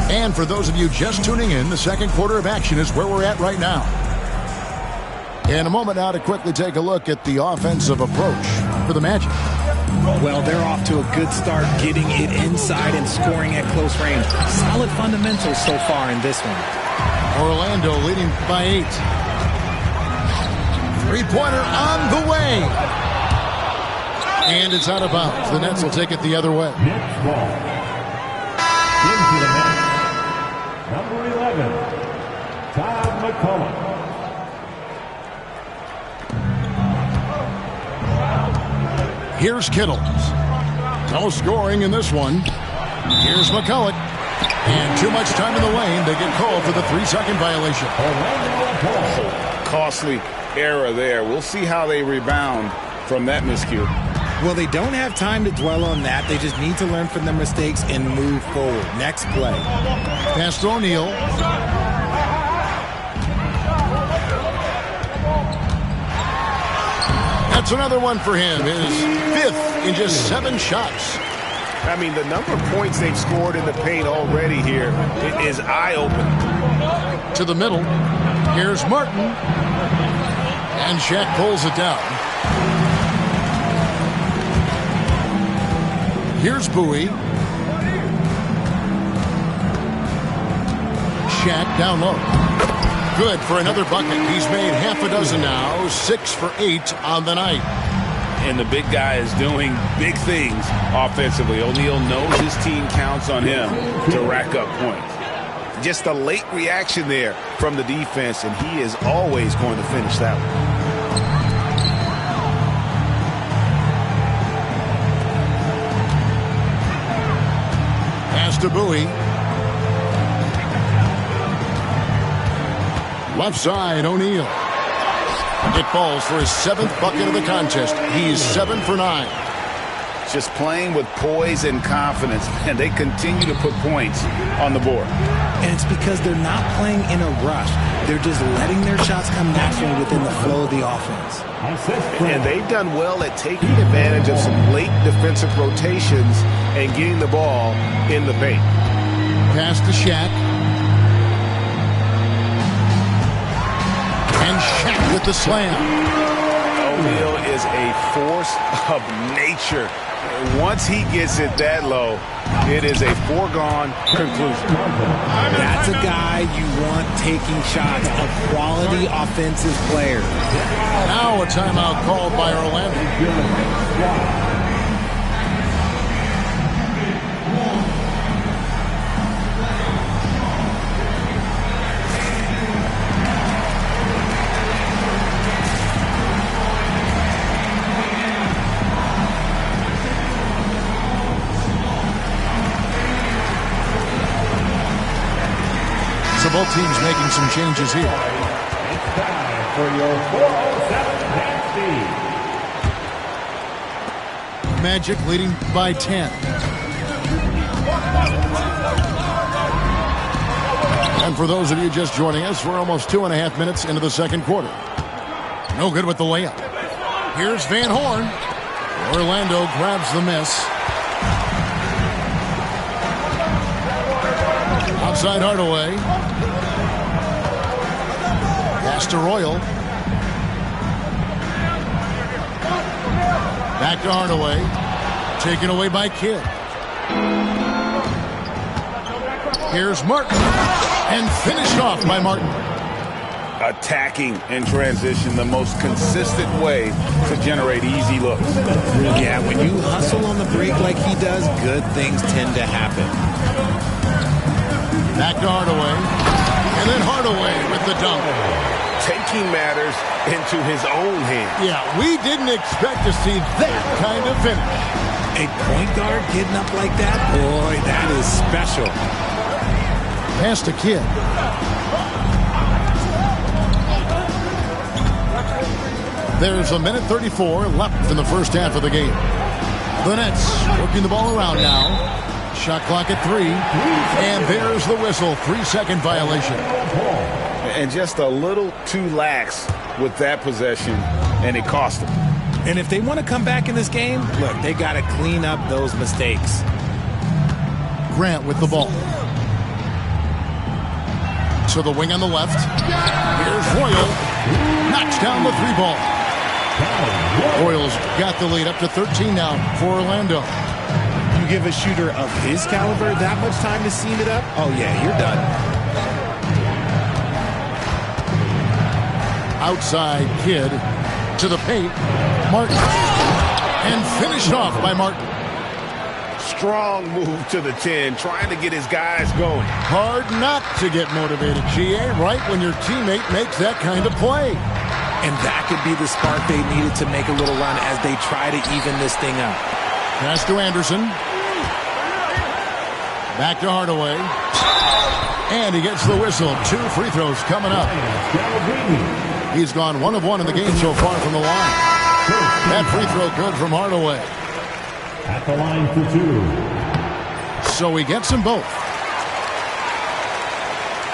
And for those of you just tuning in, the second quarter of action is where we're at right now. In a moment now to quickly take a look at the offensive approach for the Magic. Well, they're off to a good start getting it inside and scoring at close range. Solid fundamentals so far in this one. Orlando leading by 8. Three-pointer on the way. And it's out of bounds. The Nets will take it the other way. Next ball. Into the net. Number 11, Todd McCullough. Here's Kittle. No scoring in this one. Here's McCullough. And too much time in the lane. They get called for the 3-second violation. Costly error there. We'll see how they rebound from that miscue. Well, they don't have time to dwell on that. They just need to learn from their mistakes and move forward. Next play. Pass to O'Neal. That's another one for him. His 5th in just 7 shots. I mean, the number of points they've scored in the paint already here is eye-opening. To the middle. Here's Martin. And Shaq pulls it down. Here's Bowie. Shaq down low. Good for another bucket. He's made half a dozen now. 6 for 8 on the night. And the big guy is doing big things offensively. O'Neal knows his team counts on him to rack up points. Just a late reaction there from the defense, and he is always going to finish that one. Pass to Bowie. Left side, O'Neal. It falls for his 7th bucket of the contest. He's 7 for 9. Just playing with poise and confidence, and they continue to put points on the board. And it's because they're not playing in a rush. They're just letting their shots come naturally within the flow of the offense. And they've done well at taking advantage of some late defensive rotations and getting the ball in the paint. Pass to Shaq. And Shaq with the slam. O'Neal is a force of nature. Once he gets it that low, it is a foregone conclusion. That's a guy you want taking shots, a quality offensive player. Now a timeout called by Orlando. both teams making some changes here. It's time for your 407 Magic leading by 10. And for those of you just joining us, we're almost 2.5 minutes into the second quarter. No good with the layup. Here's Van Horn. Orlando grabs the miss. Outside Hardaway. Pass to Royal. Back to Hardaway. Taken away by Kidd. Here's Martin. And finished off by Martin. Attacking in transition, the most consistent way to generate easy looks. Yeah, when you hustle on the break like he does, good things tend to happen. Back to Hardaway. And then Hardaway with the dunk. Taking matters into his own hands. Yeah, we didn't expect to see that kind of finish. A point guard getting up like that? Boy, that is special. Pass to Kidd. There's 1:34 left in the first half of the game. The Nets working the ball around now. Shot clock at 3. And there's the whistle. 3-second violation. And just a little too lax with that possession, and it cost them. And if they want to come back in this game, look, they got to clean up those mistakes. Grant with the ball. To the wing on the left. Here's Royal. Knocks down the 3-ball. Royal's got the lead up to 13 now for Orlando. You give a shooter of his caliber that much time to seam it up? Oh, yeah, you're done. Outside Kidd to the paint. Martin. And finished off by Martin. Strong move to the 10, trying to get his guys going. Hard not to get motivated, GA, right when your teammate makes that kind of play. And that could be the spark they needed to make a little run as they try to even this thing up. Pass to Anderson. Back to Hardaway. And he gets the whistle. 2 free throws coming up. He's gone 1 of 1 in the game so far from the line. That free throw good from Hardaway. At the line for 2. So he gets them both.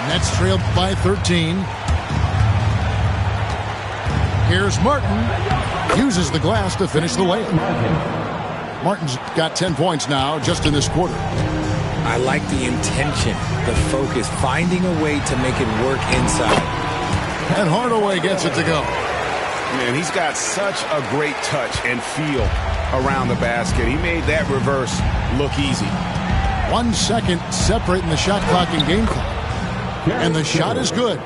Nets trailed by 13. Here's Martin. Uses the glass to finish the layup. Martin's got 10 points now just in this quarter. I like the intention, the focus, finding a way to make it work inside. And Hardaway gets it to go. Man, he's got such a great touch and feel around the basket. He made that reverse look easy. 1 second separating the shot clock and game clock. And the shot is good.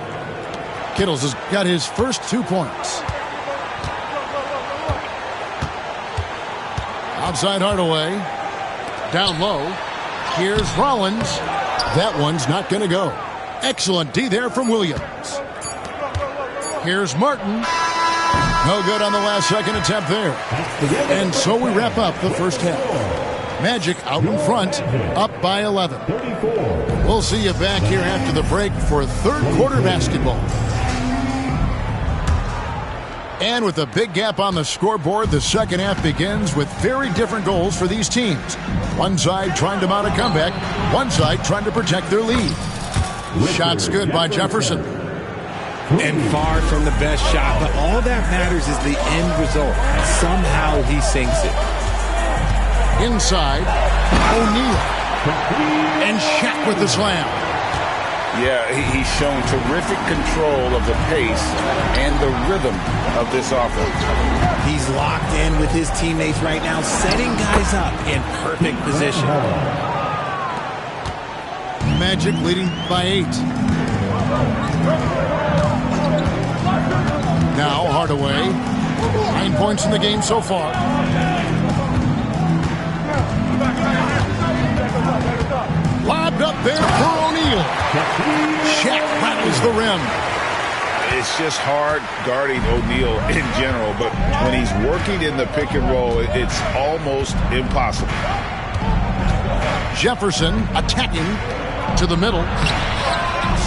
Kittles has got his first 2 points. Outside Hardaway. Down low. Here's Rollins. That one's not going to go. Excellent D there from Williams. Here's Martin. No good on the last second attempt there. And so we wrap up the first half. Magic out in front, up by 11. We'll see you back here after the break for third quarter basketball. And with a big gap on the scoreboard, the second half begins with very different goals for these teams. One side trying to mount a comeback, one side trying to protect their lead. Shots good by Jefferson. And far from the best shot, but all that matters is the end result. Somehow he sinks it. Inside, O'Neal. And Shaq with the slam. Yeah, he's shown terrific control of the pace and the rhythm of this offense. He's locked in with his teammates right now, setting guys up in perfect position. Magic leading by 8. Now Hardaway. 9 points in the game so far. Lobbed up there for O'Neal. Shaq rattles the rim. It's just hard guarding O'Neal in general, but when he's working in the pick and roll, it's almost impossible. Jefferson attacking to the middle.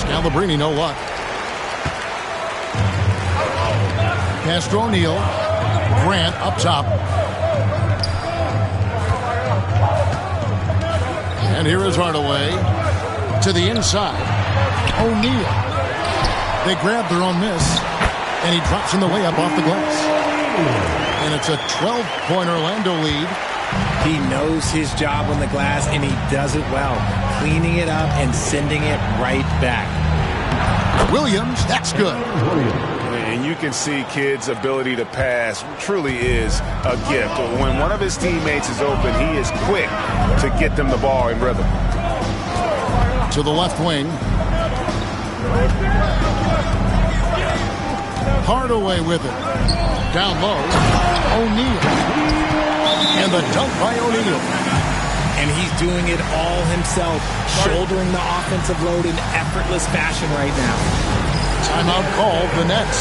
Scalabrini, no luck. Castro O'Neal. Grant up top. And here is Hardaway to the inside. O'Neal. They grab their own miss, and he drops in the layup off the glass. And it's a 12-point Orlando lead. He knows his job on the glass, and he does it well, cleaning it up and sending it right back. Williams, that's good. And you can see Kidd's ability to pass truly is a gift. When one of his teammates is open, he is quick to get them the ball in rhythm. To the left wing. Hardaway with it. Down low. O'Neal. And the dunk by O'Neal. And he's doing it all himself, shouldering the offensive load in effortless fashion right now. Timeout called, the Nets.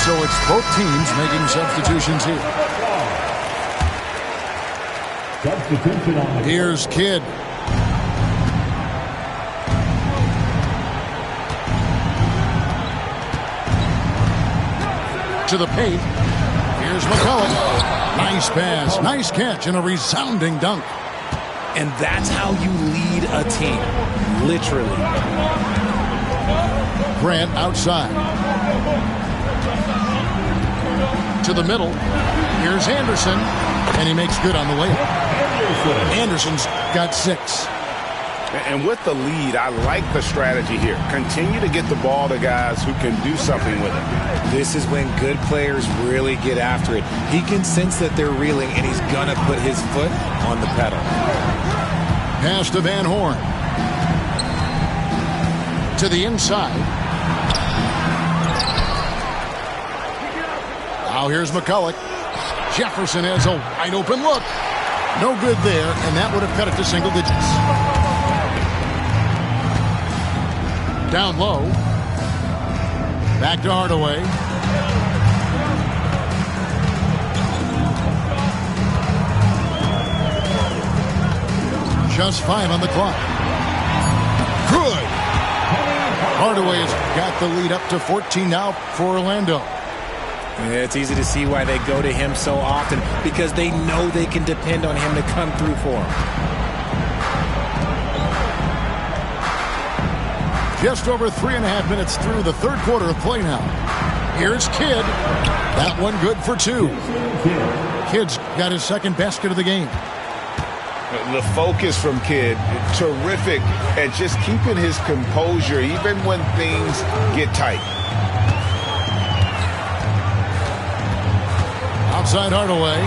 So it's both teams making substitutions here. Here's Kidd. To the paint. Here's McCullough. Nice pass, nice catch, and a resounding dunk. And that's how you lead a team, literally. Grant outside. To the middle. Here's Anderson, and he makes good on the layup. Anderson's got 6. And with the lead, I like the strategy here. Continue to get the ball to guys who can do something with it. This is when good players really get after it. He can sense that they're reeling, and he's going to put his foot on the pedal. Pass to Van Horn. To the inside. Now here's McCullough. Jefferson has a wide open look. No good there, and that would have cut it to single digits. Down low. Back to Hardaway. Just 5 on the clock. Good. Hardaway has got the lead up to 14 now for Orlando. It's easy to see why they go to him so often, because they know they can depend on him to come through for them. Just over 3.5 minutes through the third quarter of play now. Here's Kidd. That one good for 2. Kidd's got his second basket of the game. The focus from Kidd, terrific at just keeping his composure even when things get tight. Outside Hardaway.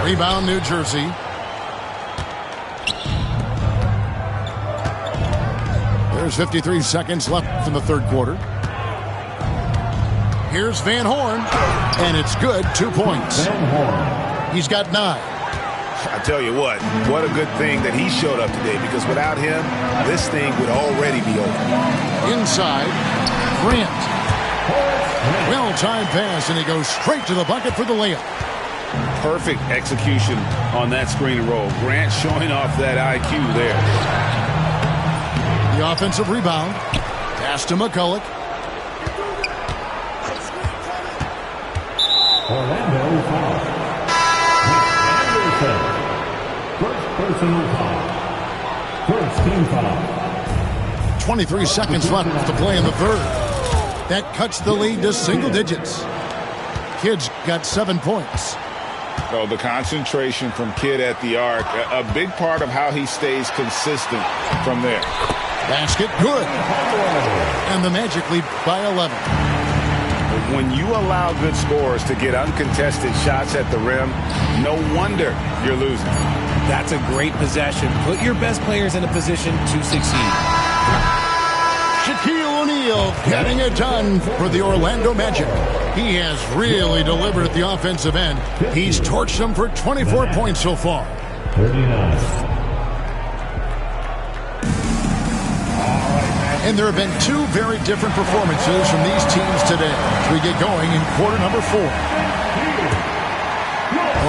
Rebound New Jersey. There's 53 seconds left in the third quarter. Here's Van Horn, and it's good. 2 points. He's got 9. I tell you what a good thing that he showed up today, because without him, this thing would already be over. Inside, Grant. Well-timed pass, and he goes straight to the bucket for the layup. Perfect execution on that screen and roll. Grant showing off that IQ there. The offensive rebound. Pass to McCullough. Orlando foul. Anderson. First personal foul. First team foul. 23 seconds left to play in the third. That cuts the lead to single digits. Kidd's got 7 points. Oh, the concentration from Kidd at the arc, a big part of how he stays consistent from there. Basket good. And the Magic lead by 11. When you allow good scorers to get uncontested shots at the rim, no wonder you're losing. That's a great possession. Put your best players in a position to succeed. Shaquille O'Neal getting it done for the Orlando Magic. He has really delivered at the offensive end. He's torched them for 24 points so far. 39. And there have been two very different performances from these teams today as we get going in quarter number 4.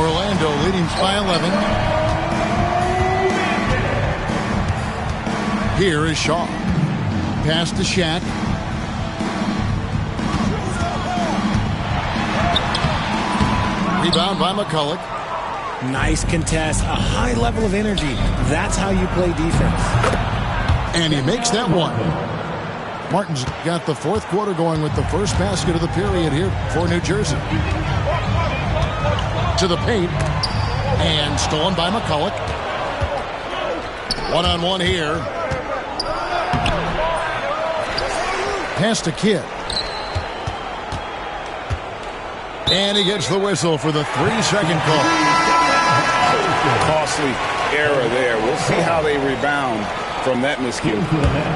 Orlando leading by 11. Here is Shaw. Pass to Shaq. Rebound by McCulloch. Nice contest, a high level of energy. That's how you play defense. And he makes that one. Martin's got the fourth quarter going with the first basket of the period here for New Jersey. To the paint. And stolen by McCulloch. One-on-one here. Pass to Kidd. And he gets the whistle for the 3-second call. Costly error there. We'll see how they rebound from that miscue.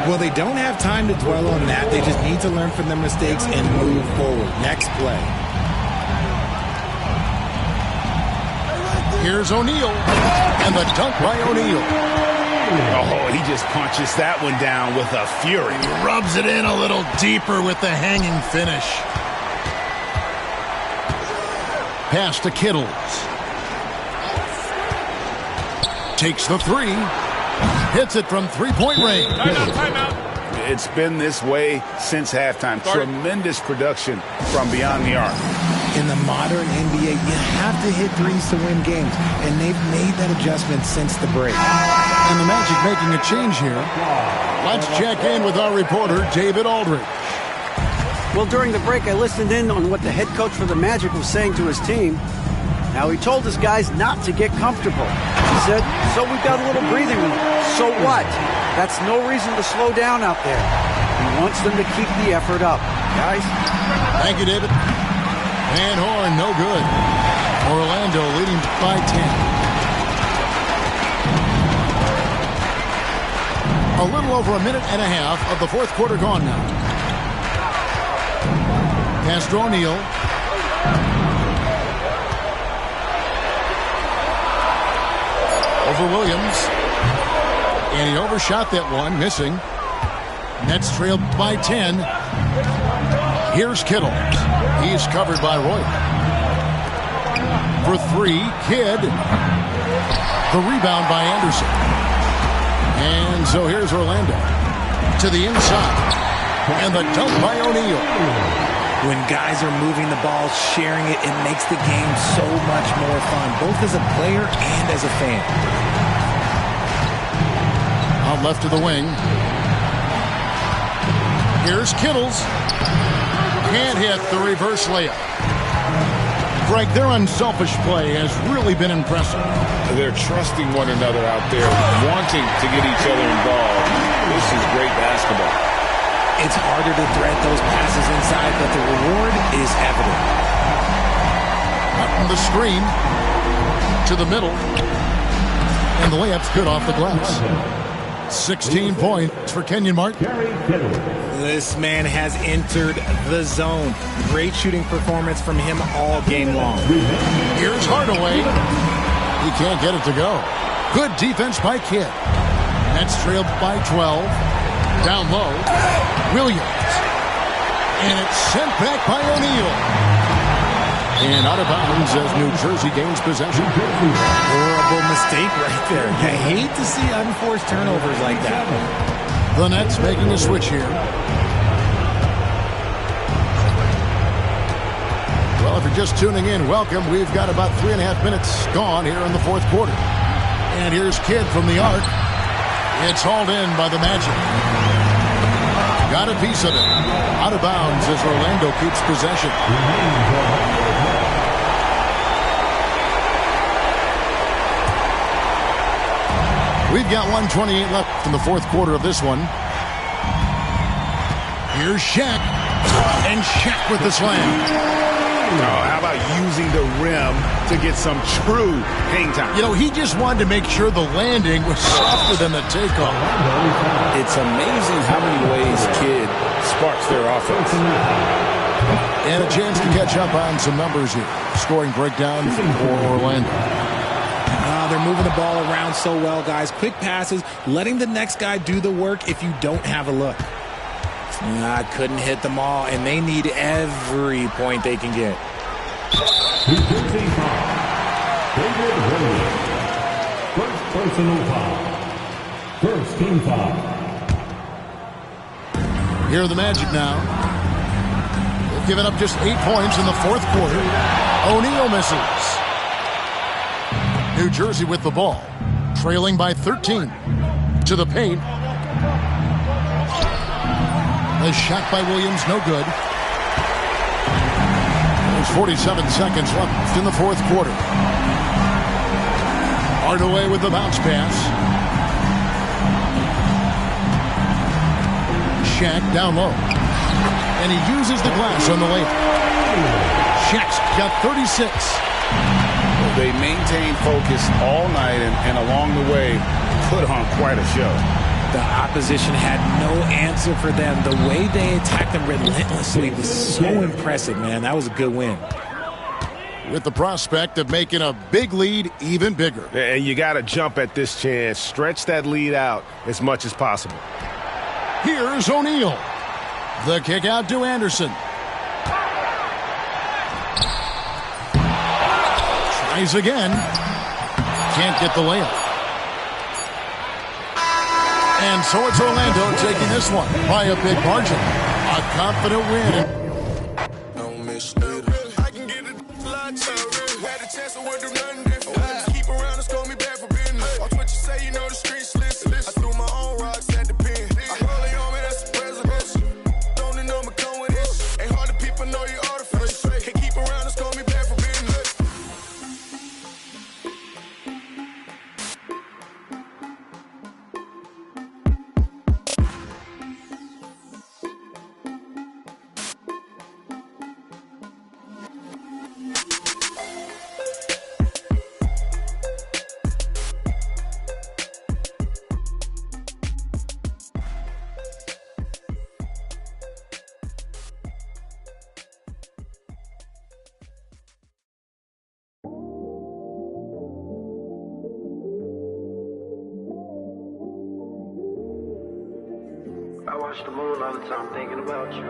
Well, they don't have time to dwell on that. They just need to learn from their mistakes and move forward. Next play. Here's O'Neal. And the dunk by O'Neal. Oh, he just punches that one down with a fury. He rubs it in a little deeper with the hanging finish. Pass to Kittles. Takes the three. Hits it from three-point range. Timeout. It's been this way since halftime. Tremendous production from beyond the arc. In the modern NBA, you have to hit threes to win games, and they've made that adjustment since the break. And the Magic making a change here. Let's check in with our reporter, David Aldridge. Well, during the break, I listened in on what the head coach for the Magic was saying to his team. Now, he told his guys not to get comfortable. He said, so we've got a little breathing room. So what? That's no reason to slow down out there. He wants them to keep the effort up. Guys? Thank you, David. And Horn, no good. Orlando leading by 10. A little over a minute and a half of the fourth quarter gone now. Pass to O'Neal. Over Williams. And he overshot that one, missing. Nets trailed by 10. Here's Kittle. He's covered by Roy. For three, Kidd. The rebound by Anderson. And so here's Orlando. To the inside. And the dunk by O'Neal. When guys are moving the ball, sharing it, it makes the game so much more fun, both as a player and as a fan. Out left to the wing. Here's Kittles. Can't hit the reverse layup. Greg, their unselfish play has really been impressive. They're trusting one another out there, wanting to get each other involved. This is great basketball. It's harder to thread those passes inside, but the reward is evident. Up from the screen to the middle. And the layup's good off the glass. 16 points for Kenyon Martin. This man has entered the zone. Great shooting performance from him all game long. Here's Hardaway. He can't get it to go. Good defense by Kidd. Nets trailed by 12. Down low. Williams. And it's sent back by O'Neal. And out of bounds as New Jersey gains possession. Horrible mistake right there. I hate to see unforced turnovers like that. The Nets making a switch here. Well, if you're just tuning in, welcome. We've got about 3.5 minutes gone here in the fourth quarter. And here's Kidd from the arc. It's hauled in by the Magic. Got a piece of it. Out of bounds as Orlando keeps possession. We've got 1:28 left in the fourth quarter of this one. Here's Shaq. And Shaq with the slam. How about using the rim to get some true hang time? You know, he just wanted to make sure the landing was softer than the takeoff. It's amazing how many ways Kidd sparks their offense. And a chance to catch up on some numbers here. Scoring breakdown for Orlando. They're moving the ball around so well, guys. Quick passes, letting the next guy do the work if you don't have a look. I couldn't hit them all, and they need every point they can get. First personal foul. First team foul. Here are the Magic now. They've given up just 8 points in the fourth quarter. O'Neal misses. New Jersey with the ball, trailing by 13. To the paint. A shot by Williams, no good. There's 47 seconds left in the fourth quarter. Hardaway with the bounce pass. Shaq down low. And he uses the glass on the layup. Shaq's got 36. They maintained focus all night and along the way put on quite a show. The opposition had no answer for them. The way they attacked them relentlessly was so impressive, man. That was a good win. With the prospect of making a big lead even bigger. And you got to jump at this chance. Stretch that lead out as much as possible. Here's O'Neal. The kick out to Anderson. Tries again. Can't get the layup. And so it's Orlando taking this one by a big margin. A confident win. I can get it had a chance, I wouldn't do nothing different. Keep around and scold me back for business. Watch what you say, you know the streets listen. I threw my own rocks at the pen. I hold it on me, that's the president. Don't know me come with this. Ain't hard to people know you artificial. Can't keep around and scold me back for business. I watch the moon all the time thinking about you.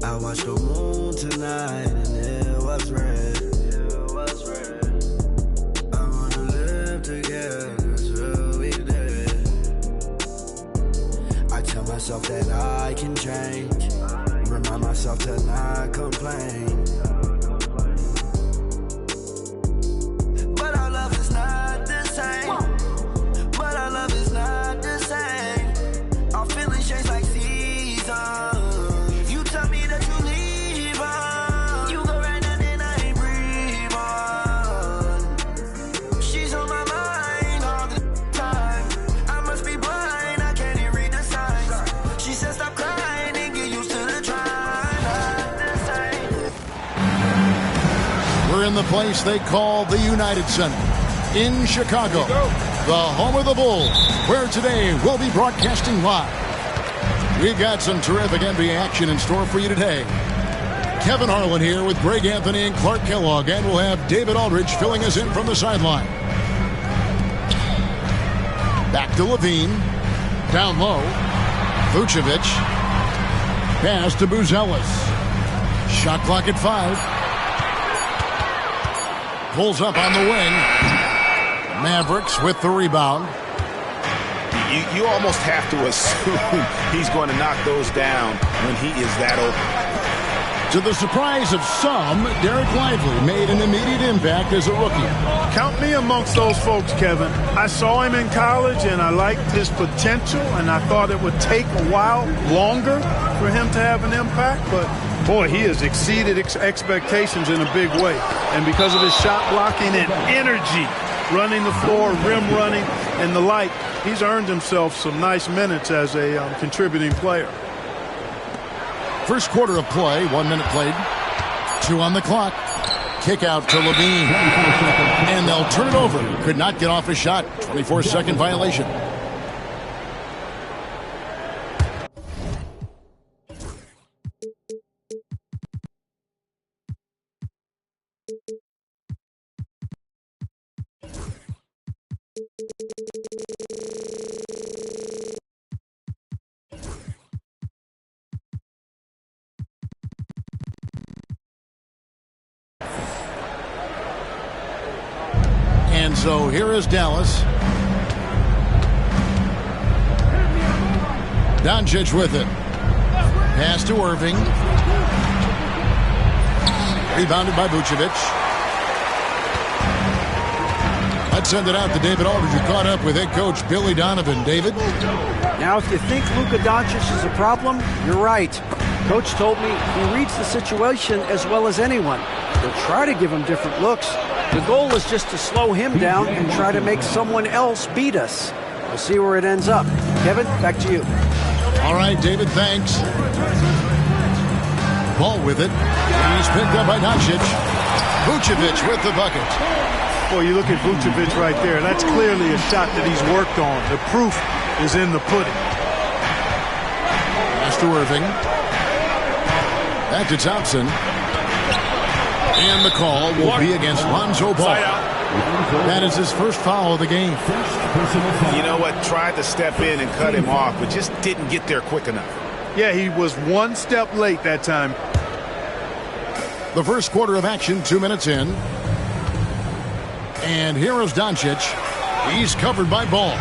I watched the moon tonight and it was red. I wanna live together till we dead. I tell myself that I can change. Remind myself to not complain. But our love is not the same. But our love is not the same. Our feelings change like seasons. You tell me that you leave on. You go right now, then I ain't breathe on. She's on my mind all the time. I must be blind, I can't even read the signs. She said stop crying and get used to the trying. Not the same. We're in the place they call the United Center in Chicago, the home of the Bulls, where today we'll be broadcasting live. We've got some terrific NBA action in store for you today. Kevin Harlan here with Greg Anthony and Clark Kellogg, and we'll have David Aldridge filling us in from the sideline. Back to Levine. Down low. Vucevic. Pass to Buzelis. Shot clock at 5. Pulls up on the wing. Mavericks with the rebound. You almost have to assume he's going to knock those down when he is that open. To the surprise of some, Derek Lively made an immediate impact as a rookie. Count me amongst those folks, Kevin. I saw him in college, and I liked his potential, and I thought it would take a while longer for him to have an impact. But, boy, he has exceeded expectations in a big way. And because of his shot blocking and energy, running the floor, rim running, and the like, he's earned himself some nice minutes as a contributing player. First quarter of play, 1 minute played. 2 on the clock. Kick out to Levine. And they'll turn it over. Could not get off a shot. 24-second violation. And so here is Dallas. Doncic with it. Pass to Irving. Rebounded by Vucevic. Let's send it out to David Aldridge, who caught up with head coach Billy Donovan. David? Now, if you think Luka Doncic is a problem, you're right. Coach told me he reads the situation as well as anyone. He'll try to give him different looks. The goal is just to slow him down and try to make someone else beat us. We'll see where it ends up. Kevin, back to you. All right, David, thanks. Ball with it. He's picked up by Doncic. Vucevic with the bucket. Boy, you look at Vucevic right there. That's clearly a shot that he's worked on. The proof is in the pudding. Pass to Irving. Back to Thompson. And the call will be against Lonzo Ball. That is his first foul of the game. You know what? Tried to step in and cut him off, but just didn't get there quick enough. Yeah, he was one step late that time. The first quarter of action, 2 minutes in. And here is Doncic. He's covered by Ball.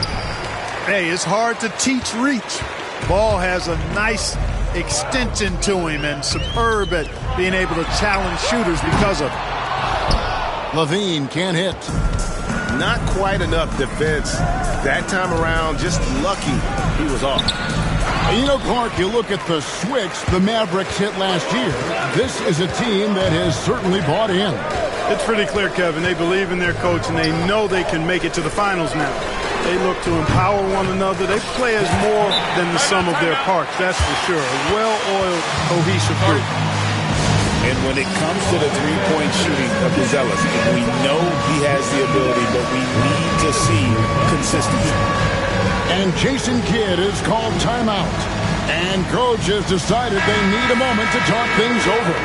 Hey, it's hard to teach reach. Ball has a nice extension to him and superb at being able to challenge shooters because of it. Levine can't hit. Not quite enough defense. That time around, just lucky he was off. You know, Clark, you look at the switch the Mavericks hit last year. This is a team that has certainly bought in. It's pretty clear, Kevin. They believe in their coach, and they know they can make it to the finals now. They look to empower one another. They play as more than the sum of their parts, that's for sure. A well-oiled, cohesive group. And when it comes to the three-point shooting of Buzelis, we know he has the ability, but we need to see consistency. And Jason Kidd is called timeout. And coach has decided they need a moment to talk things over.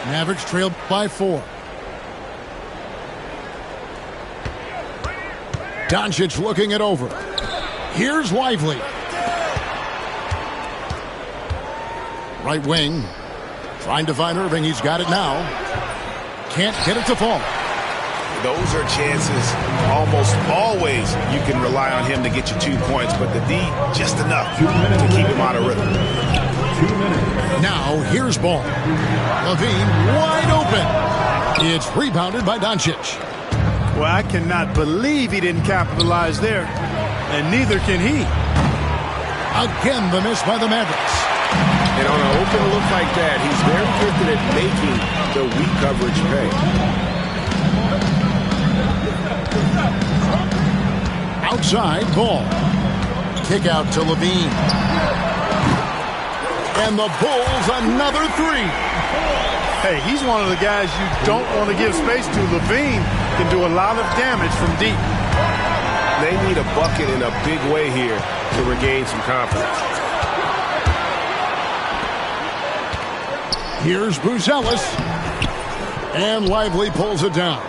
Mavericks trailed by 4. Doncic looking it over. Here's Lively. Right wing. Trying to find Irving. He's got it now. Can't get it to fall. Those are chances almost always you can rely on him to get you 2 points, but the D just enough to keep him out of rhythm. Now here's Ball. Levine wide open. It's rebounded by Doncic. Well, I cannot believe he didn't capitalize there, and neither can he. Again, the miss by the Mavericks. And on an open look like that, he's very gifted at making the weak coverage pay. Outside, Ball. Kick out to Levine. And the Bulls another 3. Hey, he's one of the guys you don't want to give space to. Levine can do a lot of damage from deep. They need a bucket in a big way here to regain some confidence. Here's Buzelis. And Lively pulls it down.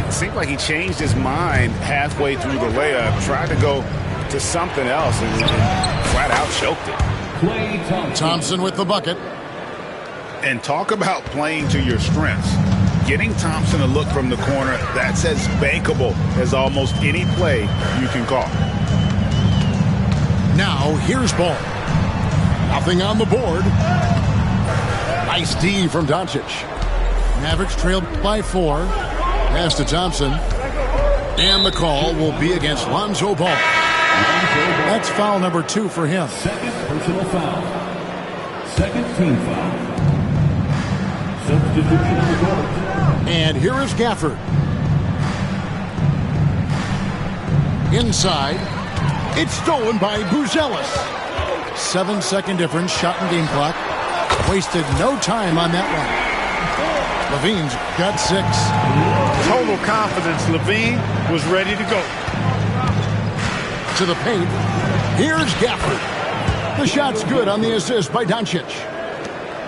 It seemed like he changed his mind halfway through the layup, tried to go to something else, and flat out choked it. Thompson with the bucket. And talk about playing to your strengths. Getting Thompson a look from the corner, that's as bankable as almost any play you can call. Now, here's ball. Nothing on the board. Nice D from Doncic. Mavericks trailed by 4. Pass to Thompson. And the call will be against Lonzo Ball. That's foul number 2 for him. Second personal foul. Second team foul. Substitution on the court. And here is Gafford. Inside. It's stolen by Buzelis. 7-second difference, shot and game clock. Wasted no time on that one. Levine's got 6. Total confidence. Levine was ready to go. To the paint. Here's Gafford. The shot's good on the assist by Doncic.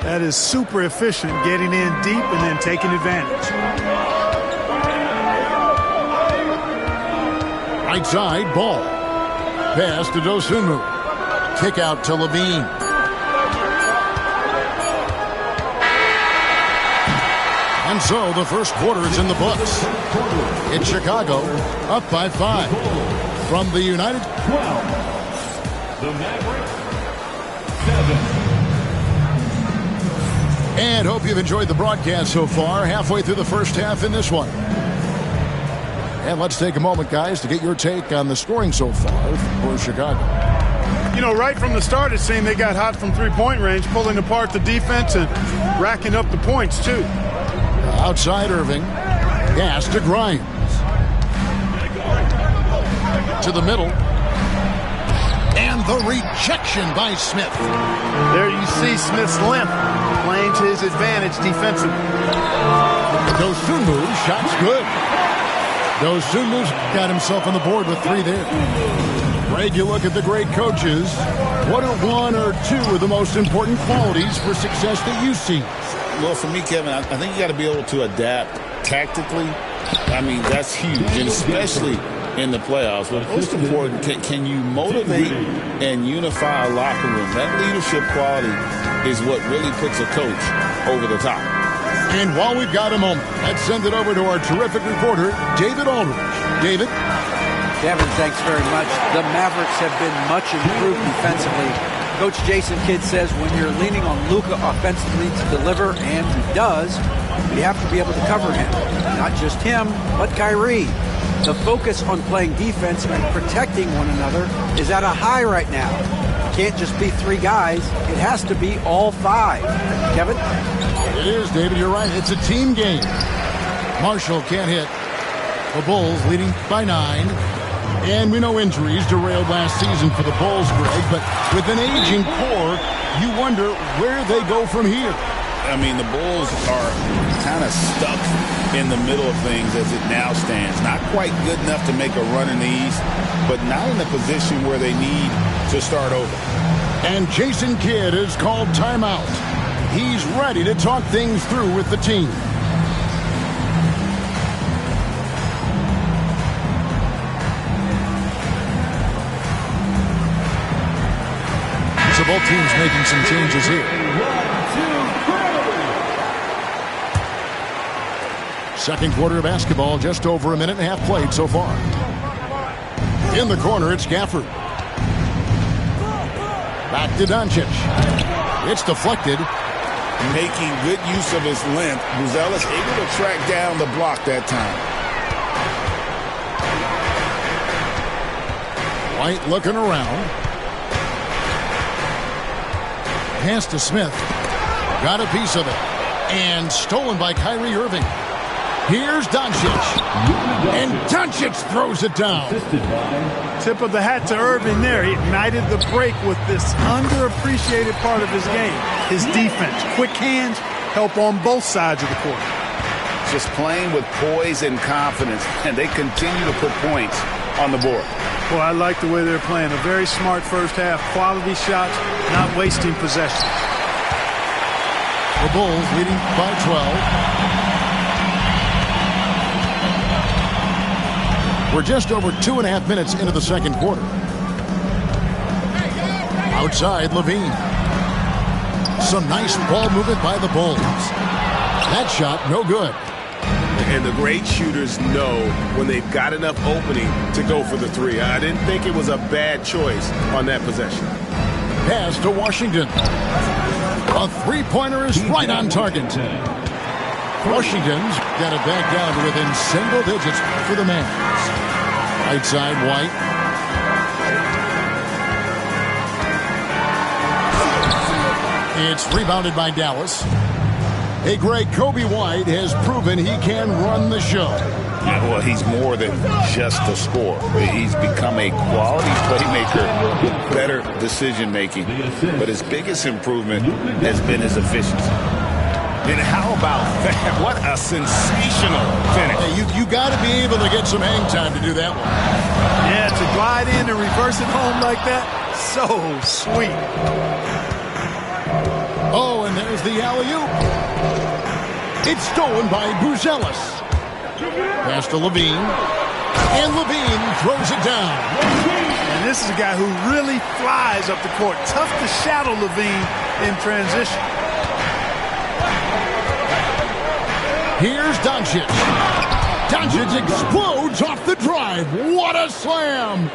That is super efficient, getting in deep and then taking advantage. Right side, Ball. Pass to Dosunmu. Kick out to Levine. And so the first quarter is in the books. It's Chicago up by 5. From the United 12. The Mavericks 7. And hope you've enjoyed the broadcast so far. Halfway through the first half in this one. And let's take a moment, guys, to get your take on the scoring so far for Chicago. You know, right from the start, it seemed they got hot from three-point range, pulling apart the defense and racking up the points, too. Outside Irving. Pass to Grimes. To the middle. And the rejection by Smith. There you see Smith's length playing to his advantage defensively. Dosunmu, shot's good. Dosunmu's got himself on the board with 3 there. Greg, you look at the great coaches. What are 1 or 2 of the most important qualities for success that you see? Well, for me, Kevin, I think you got to be able to adapt tactically. I mean, that's huge, and especially in the playoffs. But most important, can you motivate and unify a locker room? That leadership quality is what really puts a coach over the top. And while we've got a moment, let's send it over to our terrific reporter, David Aldridge. David? Kevin, thanks very much. The Mavericks have been much improved defensively. Coach Jason Kidd says when you're leaning on Luka offensively to deliver, and he does, you have to be able to cover him. Not just him, but Kyrie. The focus on playing defense and protecting one another is at a high right now. It can't just be 3 guys. It has to be all 5. Kevin? It is, David. You're right. It's a team game. Marshall can't hit. The Bulls leading by 9. And we know injuries derailed last season for the Bulls, Greg, but with an aging core, you wonder where they go from here. I mean, the Bulls are kind of stuck in the middle of things as it now stands. Not quite good enough to make a run in the East, but not in a position where they need to start over. And Jason Kidd has called timeout. He's ready to talk things through with the team. So both teams making some changes here. Second quarter of basketball, just over a minute and a half played so far. In the corner, it's Gafford. Back to Doncic. It's deflected. Making good use of his length. Buzelis able to track down the block that time. White looking around. Pass to Smith. Got a piece of it. And stolen by Kyrie Irving. Here's Doncic. And Doncic throws it down. Tip of the hat to Irving there. He ignited the break with this underappreciated part of his game. His defense. Quick hands help on both sides of the court. Just playing with poise and confidence, and they continue to put points on the board. Well, I like the way they're playing. A very smart first half. Quality shots, not wasting possession. The Bulls leading by 12. We're just over 2.5 minutes into the second quarter. Outside, Levine. Some nice ball movement by the Bulls. That shot, no good. And the great shooters know when they've got enough opening to go for the three. I didn't think it was a bad choice on that possession. Pass to Washington. A three-pointer is right on target. Washington's got it back down to within single digits for the Mavs. Right side, White. It's rebounded by Dallas. Hey, Greg, Kobe White has proven he can run the show. Yeah, well, he's more than just a scorer. He's become a quality playmaker with better decision-making. But his biggest improvement has been his efficiency. And how about that? What a sensational finish. Hey, you got to be able to get some hang time to do that one. Yeah, to glide in and reverse it home like that, so sweet. Oh, and there's the alley-oop. It's stolen by Buzelis. Pass to Levine. And Levine throws it down. And this is a guy who really flies up the court. Tough to shadow Levine in transition. Here's Doncic. Doncic explodes off the drive. What a slam!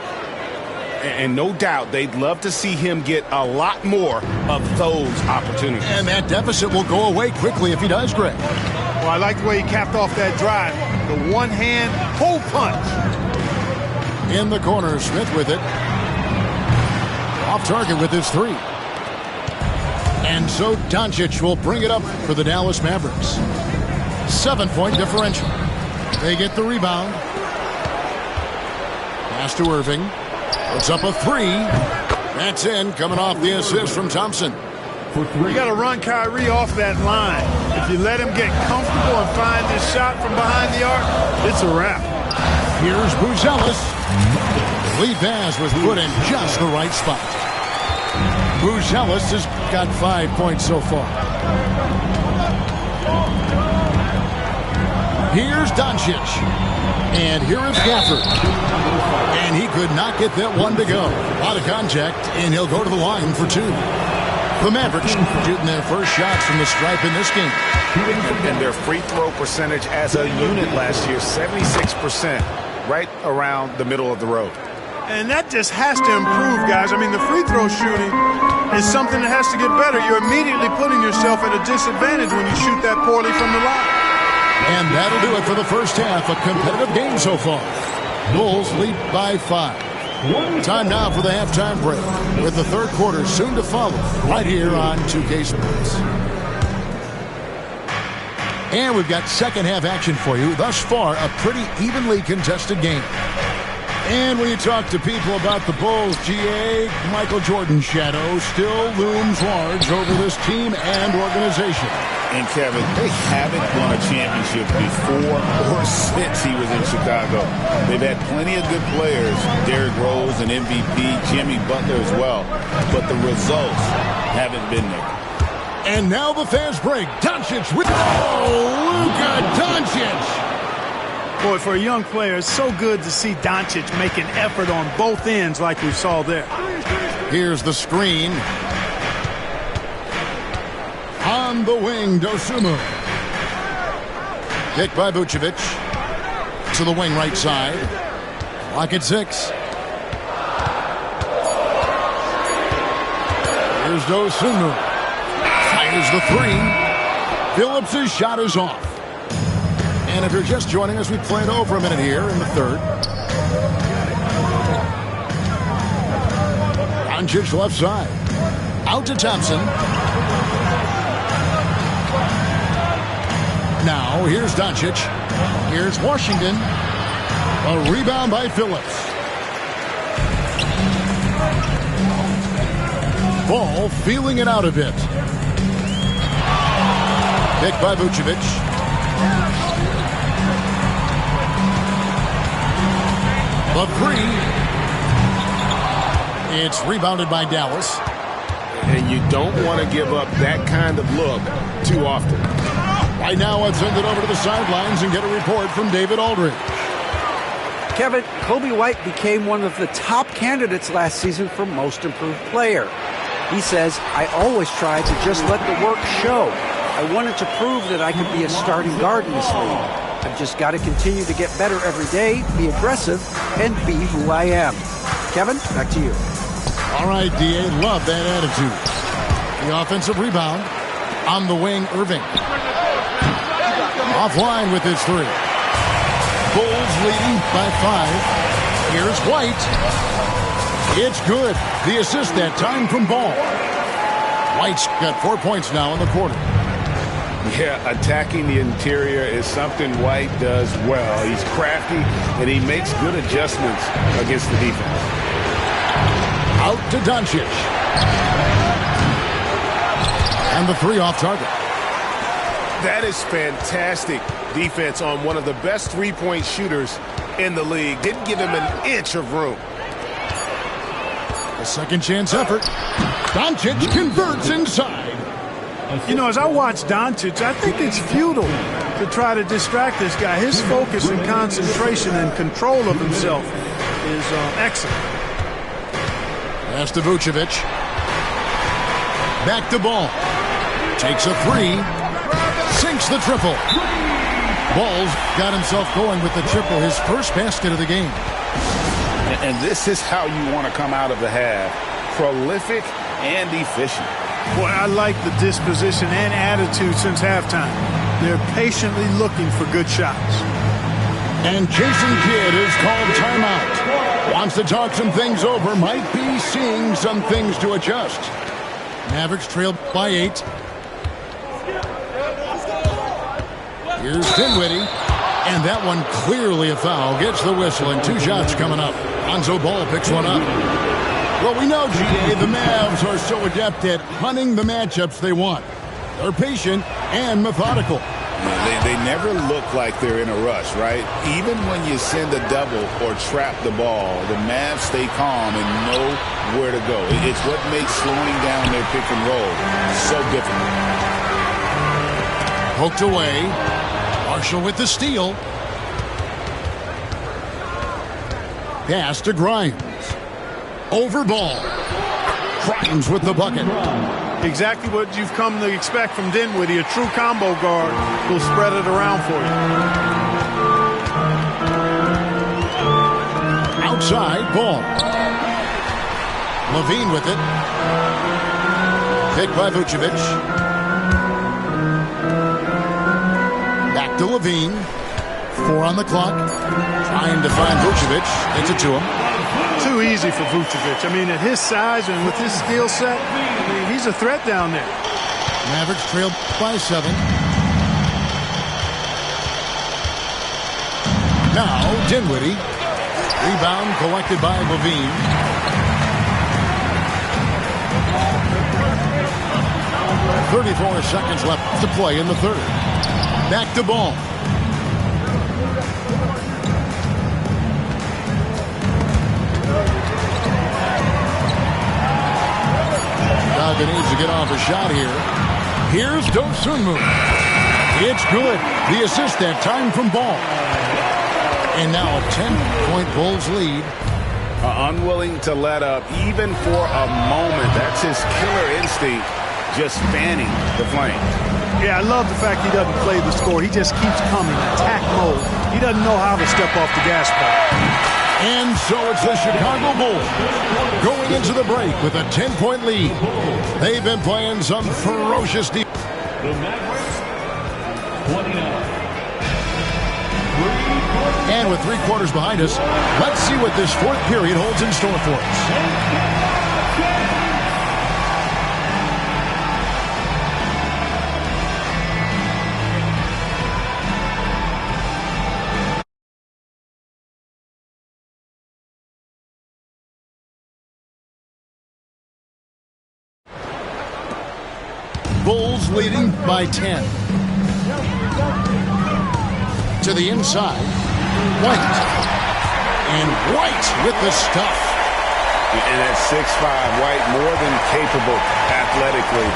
And no doubt they'd love to see him get a lot more of those opportunities. And that deficit will go away quickly if he does, Greg. Well, I like the way he capped off that drive. The one-hand pull punch. In the corner, Smith with it. Off target with his three. And so Doncic will bring it up for the Dallas Mavericks. 7-point differential. They get the rebound. Pass to Irving. Puts up a three. That's in, coming off the assist from Thompson. You got to run Kyrie off that line. If you let him get comfortable and find this shot from behind the arc, it's a wrap. Here's Buzelis. Lead pass was put in just the right spot. Buzelis has got 5 points so far. Here's Doncic. And here is Gafford. And he could not get that one to go. A lot of contact, and he'll go to the line for two. The Mavericks shooting their first shots from the stripe in this game. And their free throw percentage as a unit last year, 76%, right around the middle of the road. And that just has to improve, guys. I mean, the free throw shooting is something that has to get better. You're immediately putting yourself at a disadvantage when you shoot that poorly from the line. And that'll do it for the first half. A competitive game so far. Bulls lead by 5. Time now for the halftime break, with the third quarter soon to follow, right here on 2K Sports. And we've got second half action for you. Thus far, a pretty evenly contested game. And when you talk to people about the Bulls, GA, Michael Jordan's shadow still looms large over this team and organization. And Kevin, they haven't won a championship before or since he was in Chicago. They've had plenty of good players, Derrick Rose and MVP, Jimmy Butler as well, but the results haven't been there. And now the fast break. Doncic with Luka Doncic. Boy, for a young player, it's so good to see Doncic make an effort on both ends like we saw there. Here's the screen. On the wing, Dosunmu. Kick by Vucevic. To the wing right side. Clock at 6. Here's Dosunmu. Fires the three. Phillips' shot is off. And if you're just joining us, we played over a minute here in the third. Doncic left side. Out to Thompson. Now, here's Doncic. Here's Washington. A rebound by Phillips. Ball feeling it out a bit. Picked by Vucevic. The three. It's rebounded by Dallas. And you don't want to give up that kind of look too often. Right now, let's send it over to the sidelines and get a report from David Aldridge. Kevin, Kobe White became one of the top candidates last season for Most Improved Player. He says, I always try to just let the work show. I wanted to prove that I could be a starting guard in this league. I've just got to continue to get better every day, be aggressive, and be who I am. Kevin, back to you. All right, D.A., love that attitude. The offensive rebound on the wing, Irving. Offline with his three. Bulls leading by 5. Here's White. It's good. The assist that time from Ball. White's got 4 points now in the quarter. Yeah, attacking the interior is something White does well. He's crafty, and he makes good adjustments against the defense. Out to Doncic. And the three off target. That is fantastic defense on one of the best three-point shooters in the league. Didn't give him an inch of room. A second chance effort. Doncic converts inside. You know, as I watch Doncic, I think it's futile to try to distract this guy. His focus and concentration and control of himself is excellent. Pass to Vucevic. Back to Ball. Takes a three. Sinks the triple. Ball's got himself going with the triple, his first basket of the game. And this is how you want to come out of the half. Prolific and efficient. Boy, I like the disposition and attitude since halftime. They're patiently looking for good shots. And Jason Kidd is called timeout. Wants to talk some things over. Might be seeing some things to adjust. Mavericks trailed by 8. Here's Dinwiddie. And that one clearly a foul. Gets the whistle and 2 shots coming up. Lonzo Ball picks one up. Well, we know, G.A., the Mavs are so adept at hunting the matchups they want. They're patient and methodical. They never look like they're in a rush, right? Even when you send a double or trap the ball, the Mavs stay calm and know where to go. It's what makes slowing down their pick and roll so difficult. Poked away. Marshall with the steal. Pass to Grimes. Over Ball. Grimes with the bucket. Exactly what you've come to expect from Dinwiddie. A true combo guard will spread it around for you. Outside Ball. Levine with it. Picked by Vucevic. Back to Levine. 4 on the clock. Trying to find Vucevic. Gets it to him. Too easy for Vucevic. I mean, at his size and with his skill set, I mean, he's a threat down there. Mavericks trailed by 7. Now, Dinwiddie. Rebound collected by Levine. .34 seconds left to play in the third. Back to Ball. Chicago needs to get off a shot here. Here's Dosunmu. It's good. The assist that time from Ball. And now a 10-point Bulls lead. Unwilling to let up even for a moment. That's his killer instinct, just fanning the flames. Yeah, I love the fact he doesn't play the score. He just keeps coming, attack mode. He doesn't know how to step off the gas pedal. And so it's the Chicago Bulls going into the break with a 10-point lead. They've been playing some ferocious defense. The Mavericks, 29. And with 3 quarters behind us, let's see what this fourth period holds in store for us. Bulls leading by 10. To the inside. White. And White with the stuff. And at 6'5", White more than capable athletically,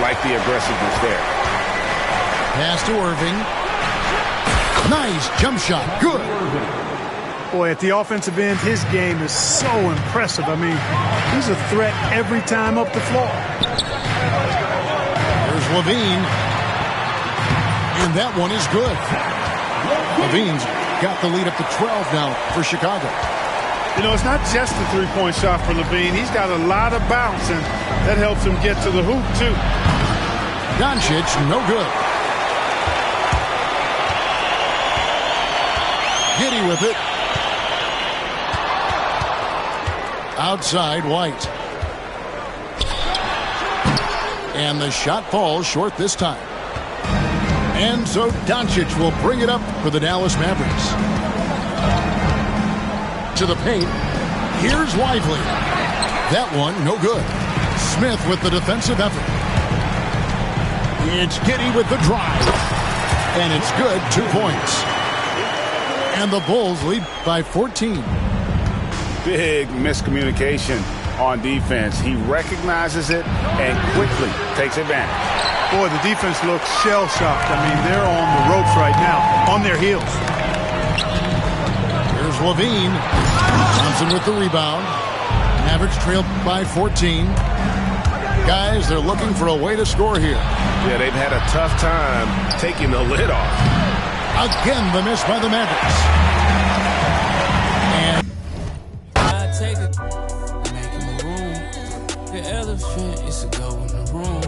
like the aggressiveness there. Pass to Irving. Nice jump shot. Good. Boy, at the offensive end, his game is so impressive. I mean, he's a threat every time up the floor. There's Levine. And that one is good. Levine's got the lead up to 12 now for Chicago. You know, it's not just the three-point shot for Levine. He's got a lot of bounce, and that helps him get to the hoop, too. Doncic, no good. Giddy with it. Outside, White. And the shot falls short this time. And so Doncic will bring it up for the Dallas Mavericks. To the paint. Here's Lively. That one, no good. Smith with the defensive effort. It's Giddy with the drive. And it's good, 2 points. And the Bulls lead by 14. Big miscommunication on defense. He recognizes it and quickly takes advantage. Boy, the defense looks shell-shocked. I mean, they're on the ropes right now, on their heels. Here's Levine. Johnson with the rebound. Mavericks trailed by 14. Guys, they're looking for a way to score here. Yeah, they've had a tough time taking the lid off. Again, the miss by the Mavericks. And I take it, make him a room. The elephant is a go in the room.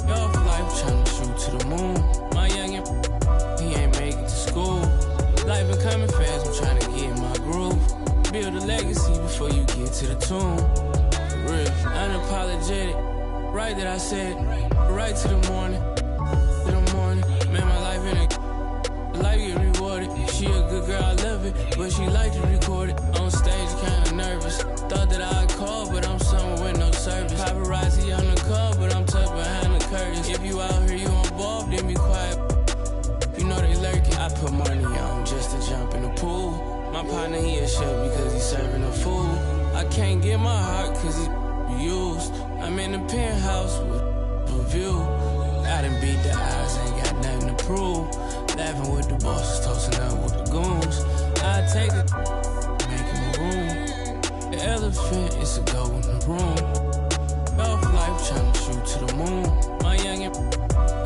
Your life trying to shoot to the moon. My youngin', he ain't make it to school. Life been coming fast, I'm trying to get in my groove. Build a legacy before you get to the tomb. For real, unapologetic, right that I said, right to the morning. To the morning, man, my life in it. Life get rewarded. She a good girl, I love it, but she like to record it. On stage, kinda nervous. Thought that I'd call, but I'm somewhere with no service. Paparazzi on the call, but I'm tucked behind the curtains. If you out here, you on ball, then be quiet. You know they lurking. I put money on just to jump in the pool. My partner, he a chef because he's serving a food. I can't get my heart cause he's used. I'm in the penthouse with a view. I done beat the odds, ain't got nothing to prove. Laughing with the bosses, toasting up with the goons. I take it, make him a room. The elephant is a go in the room. Off life trying to shoot to the moon. My youngin',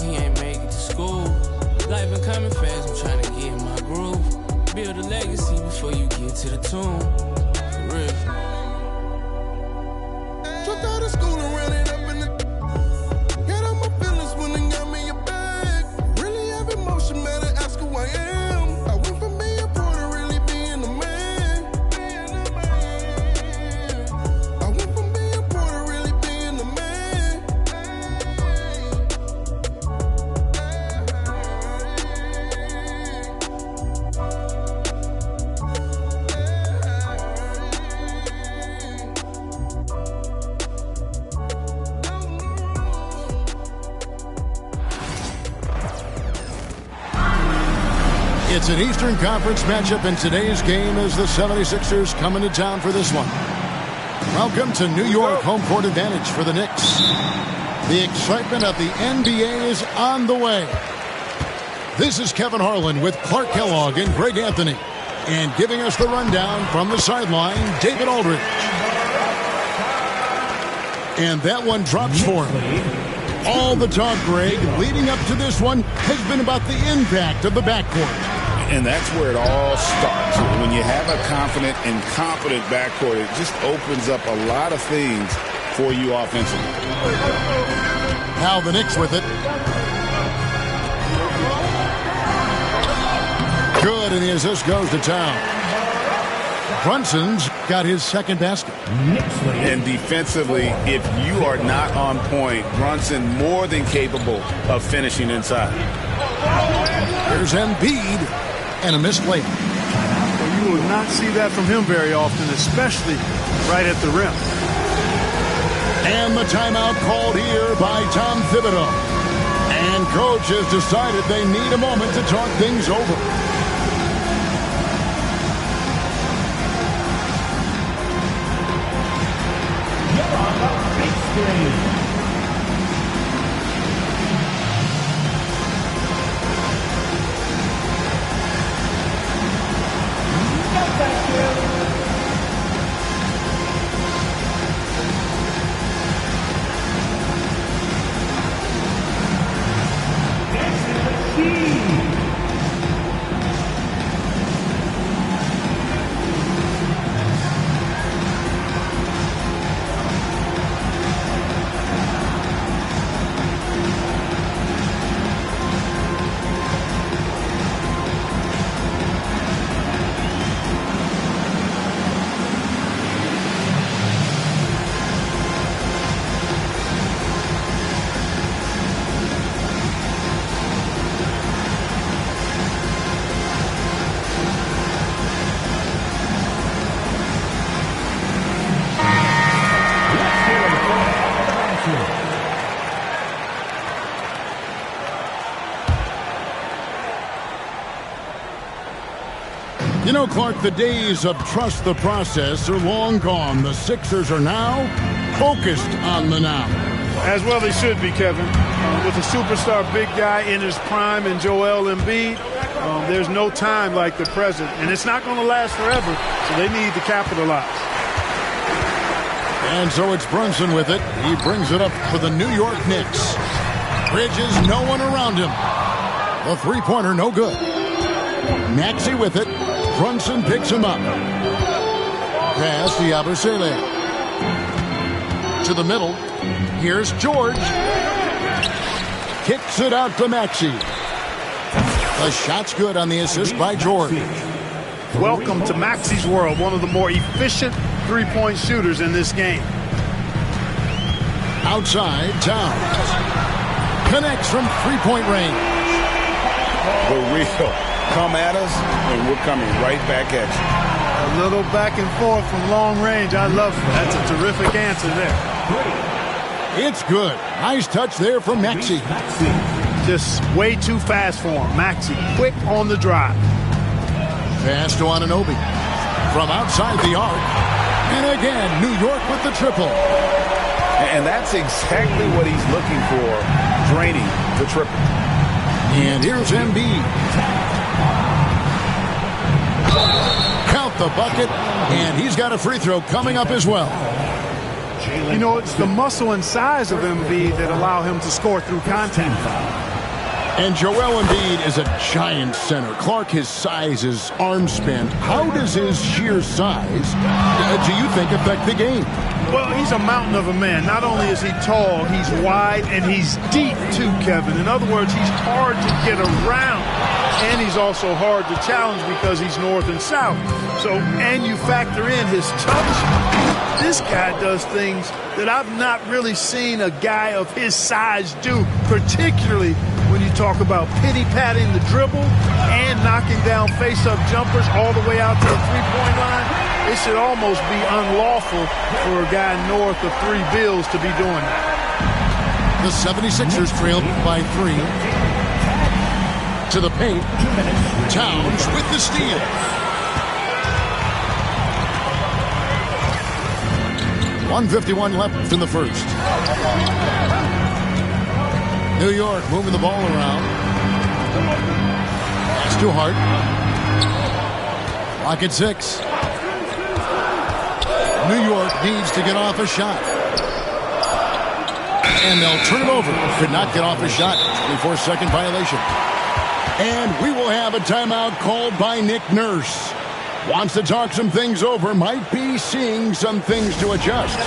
he ain't make it to school. Life been coming fast, I'm trying to get in my groove. Build a legacy before you get to the tomb. For real. Dropped out of school and ran it up in the. Got all my feelings when they got me a bag. Really have emotion, matter, ask who I am. I went from being poor to really being a man. I went from being poor to really being a man. it's an Eastern Conference matchup, and today's game is the 76ers coming to town for this one. Welcome to New York, home court advantage for the Knicks. The excitement of the NBA is on the way. This is Kevin Harlan with Clark Kellogg and Greg Anthony. And giving us the rundown from the sideline, David Aldridge. And that one drops for him. All the talk, Greg, leading up to this one has been about the impact of the backcourt. And that's where it all starts. When you have a confident and competent backcourt, it just opens up a lot of things for you offensively. Now the Knicks with it. Good, and the assist goes to town. Brunson's got his second basket. And defensively, if you are not on point, Brunson more than capable of finishing inside. Here's Embiid, and a misplay. Well, you will not see that from him very often, especially right at the rim. And the timeout called here by Tom Thibodeau. And coach has decided they need a moment to talk things over. You know, Clark, the days of trust the process are long gone. The Sixers are now focused on the now. As well they should be, Kevin. With a superstar big guy in his prime in Joel Embiid, there's no time like the present. And it's not going to last forever, so they need to capitalize. And so it's Brunson with it. He brings it up for the New York Knicks. Bridges, no one around him. The three-pointer, no good. Maxey with it. Brunson picks him up. Pass to Yabusele. To the middle. Here's George. Kicks it out to Maxey. The shot's good on the assist by George. Welcome to Maxey's world, one of the more efficient three-point shooters in this game. Outside, Towns. Connects from three-point range. The real come at us, and we're coming right back at you. A little back and forth from long range. I love it. That's a terrific answer there. It's good. Nice touch there from Maxey. Just way too fast for him. Maxey, quick on the drive. Pass to Anunoby. From outside the arc. And again, New York with the triple. And that's exactly what he's looking for, draining the triple. And here's Embiid. Count the bucket, and he's got a free throw coming up as well. You know, it's the muscle and size of Embiid that allow him to score through contact. And Joel Embiid is a giant center. Clark, his size is arm span. How does his sheer size, do you think, affect the game? Well, he's a mountain of a man. Not only is he tall, he's wide, and he's deep too, Kevin. In other words, he's hard to get around. And he's also hard to challenge because he's north and south. So, and you factor in his touch. This guy does things that I've not really seen a guy of his size do, particularly when you talk about pity-patting the dribble and knocking down face-up jumpers all the way out to the three-point line. It should almost be unlawful for a guy north of 3 bills to be doing that. The 76ers trailed by 3. To the paint. Towns with the steal. .151 left in the first. New York moving the ball around. That's too hard. Clock at 6. New York needs to get off a shot. And they'll turn it over. Could not get off a shot. 24-second violation. And we will have a timeout called by Nick Nurse. Wants to talk some things over. Might be seeing some things to adjust.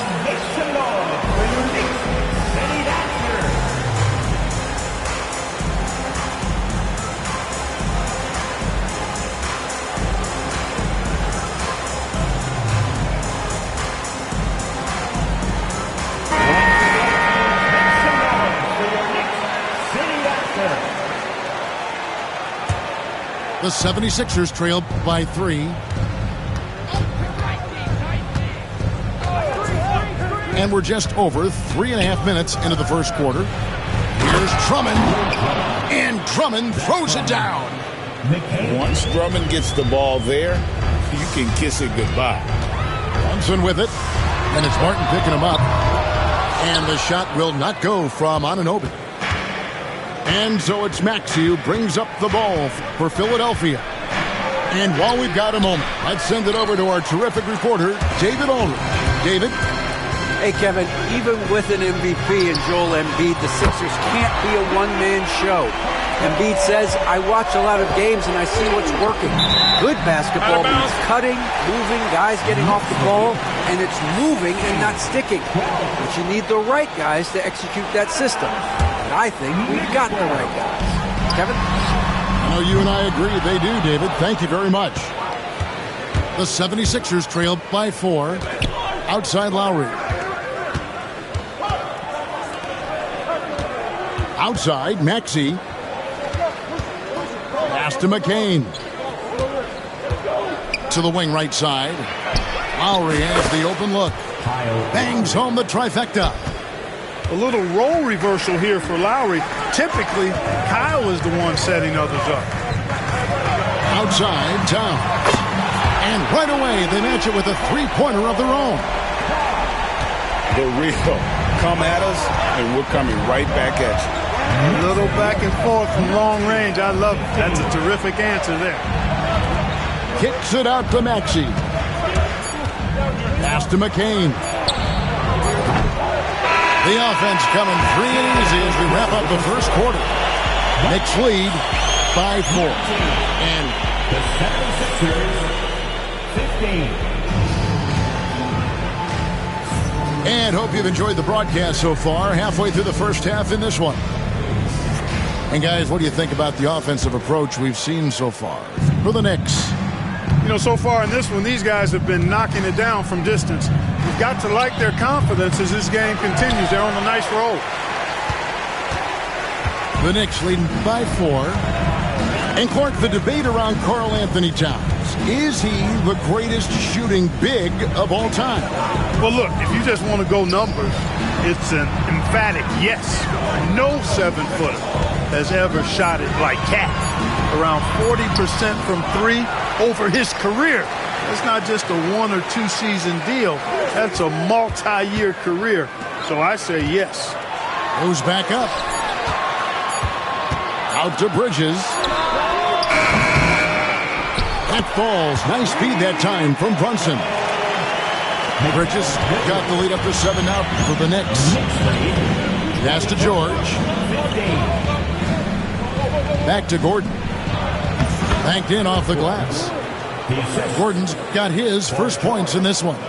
The 76ers trailed by 3. And we're just over 3.5 minutes into the first quarter. Here's Drummond. And Drummond throws it down. Once Drummond gets the ball there, you can kiss it goodbye. Brunson with it. And it's Martin picking him up. And the shot will not go from Anunoby. And so it's Maxey who brings up the ball for Philadelphia. And while we've got a moment, let's send it over to our terrific reporter, David Aldridge. David? Hey, Kevin, even with an MVP and Joel Embiid, the Sixers can't be a one-man show. Embiid says, I watch a lot of games and I see what's working. Good basketball means cutting, moving, guys getting off the ball, and it's moving and not sticking. But you need the right guys to execute that system. And I think we've got the right guys. Kevin? I know you and I agree. They do, David. Thank you very much. The 76ers trail by 4. Outside Lowry. Outside, Maxey. Pass to McCain. To the wing right side. Lowry has the open look. Bangs home the trifecta. A little role reversal here for Lowry. Typically, Kyle is the one setting others up. Outside, Towns. And right away, they match it with a three-pointer of their own. The real. Come at us, and we're coming right back at you. A little back and forth from long range. I love it. That's a terrific answer there. Kicks it out to Maxey. Pass to McCain. The offense coming free and easy as we wrap up the first quarter. Knicks lead 5-4. And the 76ers, 15. And hope you've enjoyed the broadcast so far. Halfway through the first half in this one. And guys, what do you think about the offensive approach we've seen so far for the Knicks? You know, so far in this one, these guys have been knocking it down from distance. You've got to like their confidence as this game continues. They're on a nice roll. The Knicks leading by 4. And Clark, the debate around Karl Anthony Towns. Is he the greatest shooting big of all time? Well, look, if you just want to go numbers, it's an emphatic yes. No 7-footer has ever shot it like Cat. Around 40% from 3 over his career. It's not just a 1 or 2 season deal. That's a multi-year career. So I say yes. Goes back up. Out to Bridges. That falls. Nice speed that time from Brunson. Bridges got the lead up to 7 now for the Knicks. Pass to George. Back to Gordon. Banked in off the glass. Gordon's got his first points in this one.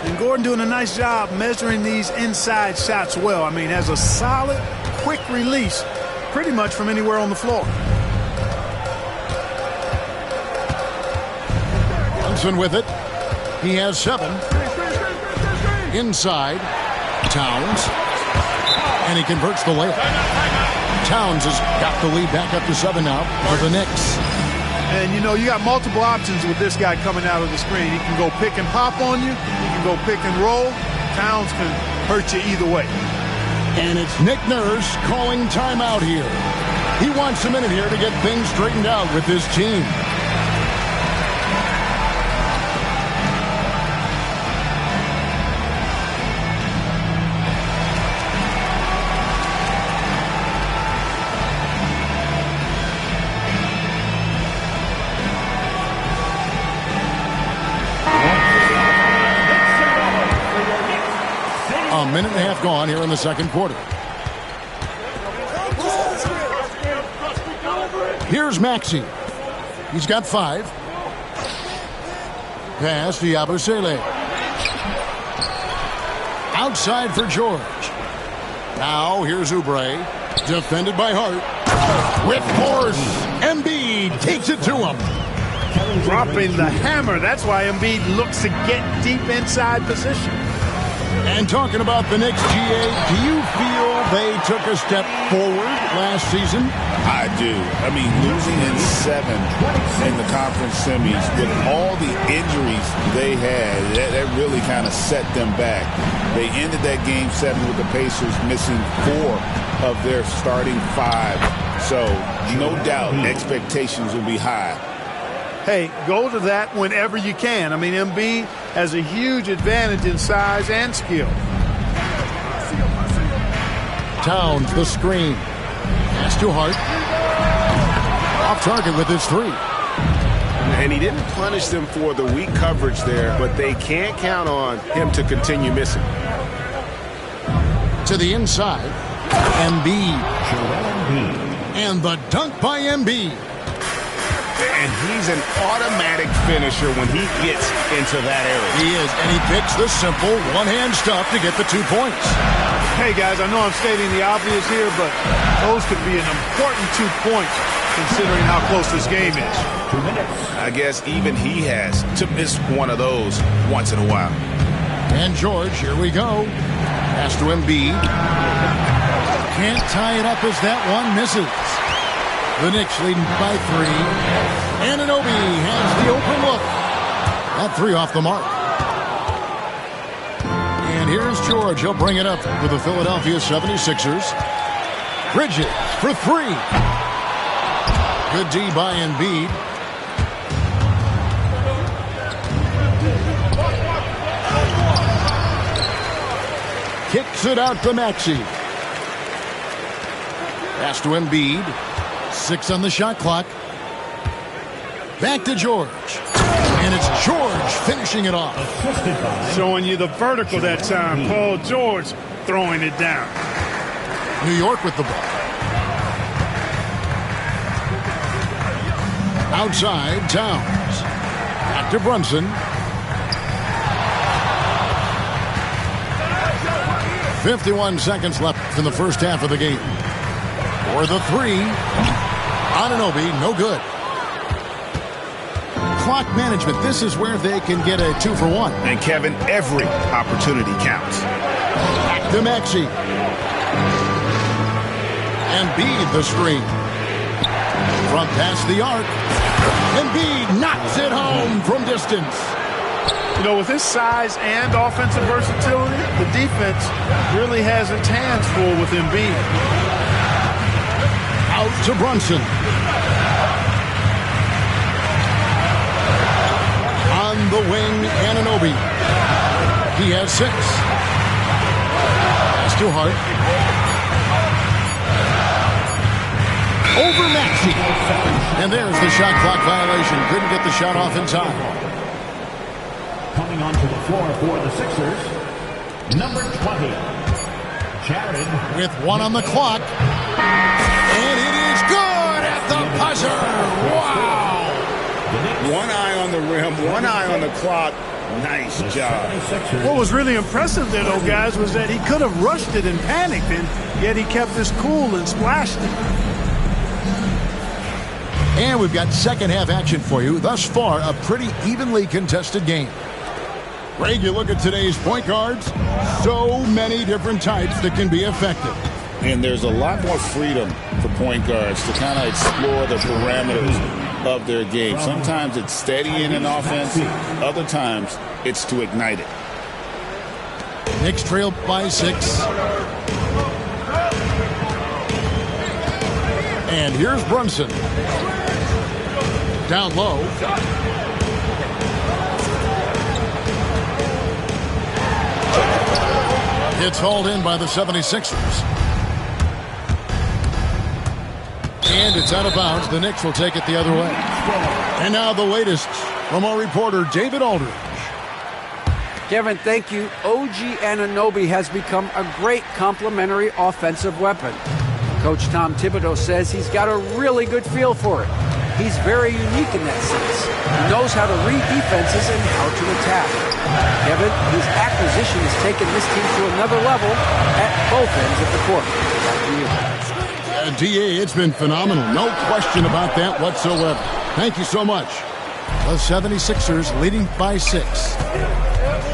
And Gordon doing a nice job measuring these inside shots well. I mean, has a solid, quick release pretty much from anywhere on the floor. Brunson with it. He has 7. Inside. Towns. And he converts the layup. Towns has got the lead back up to 7 now for the Knicks. And, you know, you got multiple options with this guy coming out of the screen. He can go pick and pop on you. He can go pick and roll. Towns can hurt you either way. And it's Nick Nurse calling timeout here. He wants a minute here to get things straightened out with his team. A minute and a half gone here in the second quarter. Here's Maxey. He's got 5. Pass to Yabusele. Outside for George. Now here's Oubre. Defended by Hart. With force. Embiid takes it to him. Dropping the hammer. That's why Embiid looks to get deep inside position. And talking about the Knicks, GA, do you feel they took a step forward last season? I do. I mean, losing in 7 in the conference semis with all the injuries they had, that really kind of set them back. They ended that game 7 with the Pacers missing 4 of their starting 5. So, no doubt, expectations will be high. Hey, go to that whenever you can. I mean, Embiid has a huge advantage in size and skill. Towns, the screen. Pass to Hart. Off target with his 3. And he didn't punish them for the weak coverage there, but they can't count on him to continue missing. To the inside. Embiid. And the dunk by Embiid. And he's an automatic finisher when he gets into that area. He is, and he picks the simple one-hand stuff to get the 2 points. Hey, guys, I know I'm stating the obvious here, but those could be an important 2 points considering how close this game is. I guess even he has to miss one of those once in a while. And George, here we go. Pass to Embiid. Can't tie it up as that one misses. The Knicks leading by 3. Anunoby has the open look. That 3 off the mark. And here's George. He'll bring it up with the Philadelphia 76ers. Bridges for 3. Good D by Embiid. Kicks it out to Maxey. Pass to Embiid. 6 on the shot clock. Back to George. And it's George finishing it off. Showing you the vertical that time. Paul George throwing it down. New York with the ball. Outside, Towns. Back to Brunson. 51 seconds left in the first half of the game. For the 3. Anunoby, no good. Clock management, this is where they can get a 2 for 1. And Kevin, every opportunity counts. Back to Maxey. Embiid the screen. From past the arc. Embiid knocks it home from distance. You know, with his size and offensive versatility, the defense really has its hands full with Embiid. Out to Brunson. On the wing, Anunoby. He has 6. That's too hard. Over Maxey. And there's the shot clock violation. Couldn't get the shot off in time. Coming onto the floor for the Sixers, number 20, Jared. With 1 on the clock. And it is good at the buzzer. Wow. One eye on the rim, one eye on the clock. Nice job. What was really impressive there, though, guys, was that he could have rushed it and panicked, and yet he kept his cool and splashed it. And we've got second half action for you. Thus far, a pretty evenly contested game. Greg, you look at today's point guards, so many different types that can be effective. And there's a lot more freedom for point guards to kind of explore the parameters of their game. Sometimes it's steadying an offense. Other times it's to ignite it. Knicks trail by 6. And here's Brunson. Down low. It's hauled in by the 76ers. And it's out of bounds. The Knicks will take it the other way. And now the latest from our reporter, David Aldridge. Kevin, thank you. OG Anunoby has become a great complementary offensive weapon. Coach Tom Thibodeau says he's got a really good feel for it. He's very unique in that sense. He knows how to read defenses and how to attack. Kevin, his acquisition has taken this team to another level at both ends of the court. Back to you. DA, it's been phenomenal. No question about that whatsoever. Thank you so much. The 76ers leading by 6.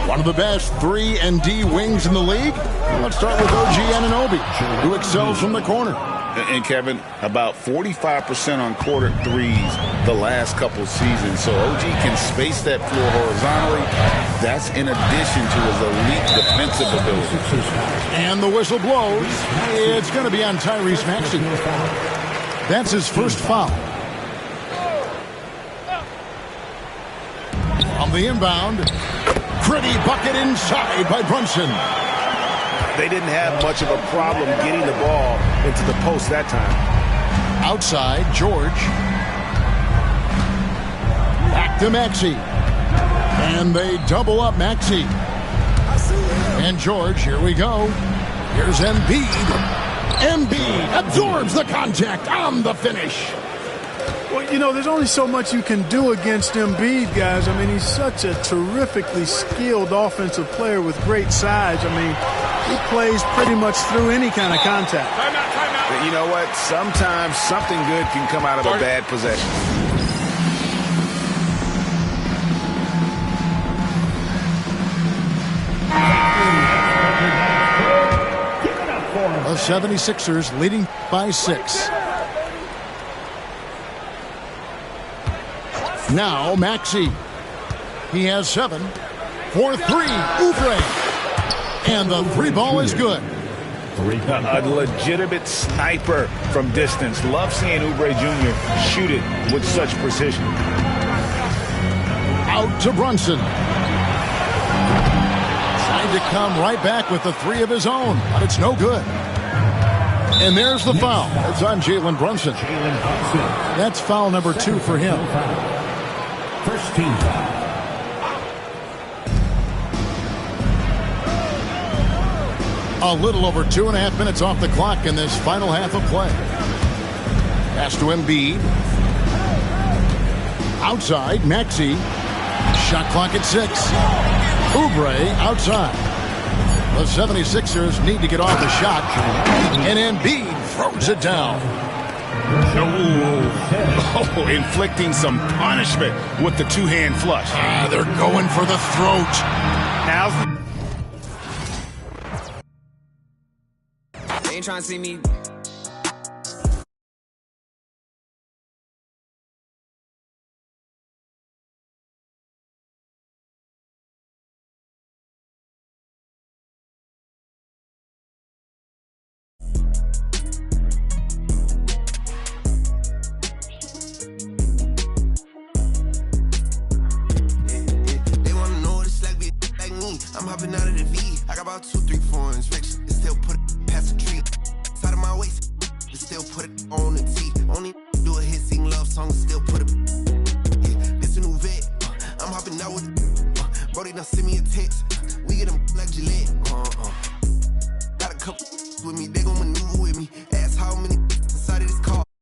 One of the best 3 and D wings in the league. Let's start with OG Anunoby, who excels from the corner. And Kevin, about 45% on quarter threes the last couple seasons. So OG can space that floor horizontally. That's in addition to his elite defensive ability. And the whistle blows. It's going to be on Tyrese Maxey. That's his first foul. On the inbound, pretty bucket inside by Brunson. They didn't have much of a problem getting the ball into the post that time. Outside, George. Back to Maxey. And they double up Maxey. And George, here we go. Here's Embiid. Embiid absorbs the contact on the finish. Well, you know, there's only so much you can do against Embiid, guys. I mean, he's such a terrifically skilled offensive player with great size. I mean, he plays pretty much through any kind of contact. But you know what? Sometimes something good can come out of a bad possession. The 76ers leading by 6. Now Maxey. He has 7. For 3, Oubre. And the 3 ball is good. A legitimate sniper from distance. Love seeing Oubre Jr. shoot it with such precision. Out to Brunson. Tried to come right back with the three of his own, but it's no good. And there's the foul. It's on Jalen Brunson. That's foul number 2 for him. First team foul. A little over 2.5 minutes off the clock in this final half of play. Pass to Embiid. Outside, Maxey. Shot clock at 6. Oubre outside. The 76ers need to get off the shot. And Embiid throws it down. Oh, inflicting some punishment with the two-hand flush. They're going for the throat. Now's They ain't trying to see me. I'm hopping out of the V. I got about 2, 3 foreigns. Rich, they still put it past the tree. Side of my waist, they still put it on the T. Only do a hit, sing love songs, still put it. Yeah, this a new vet. I'm hopping out with Brody done send me a text. We get them like Gillette. Got a couple with me.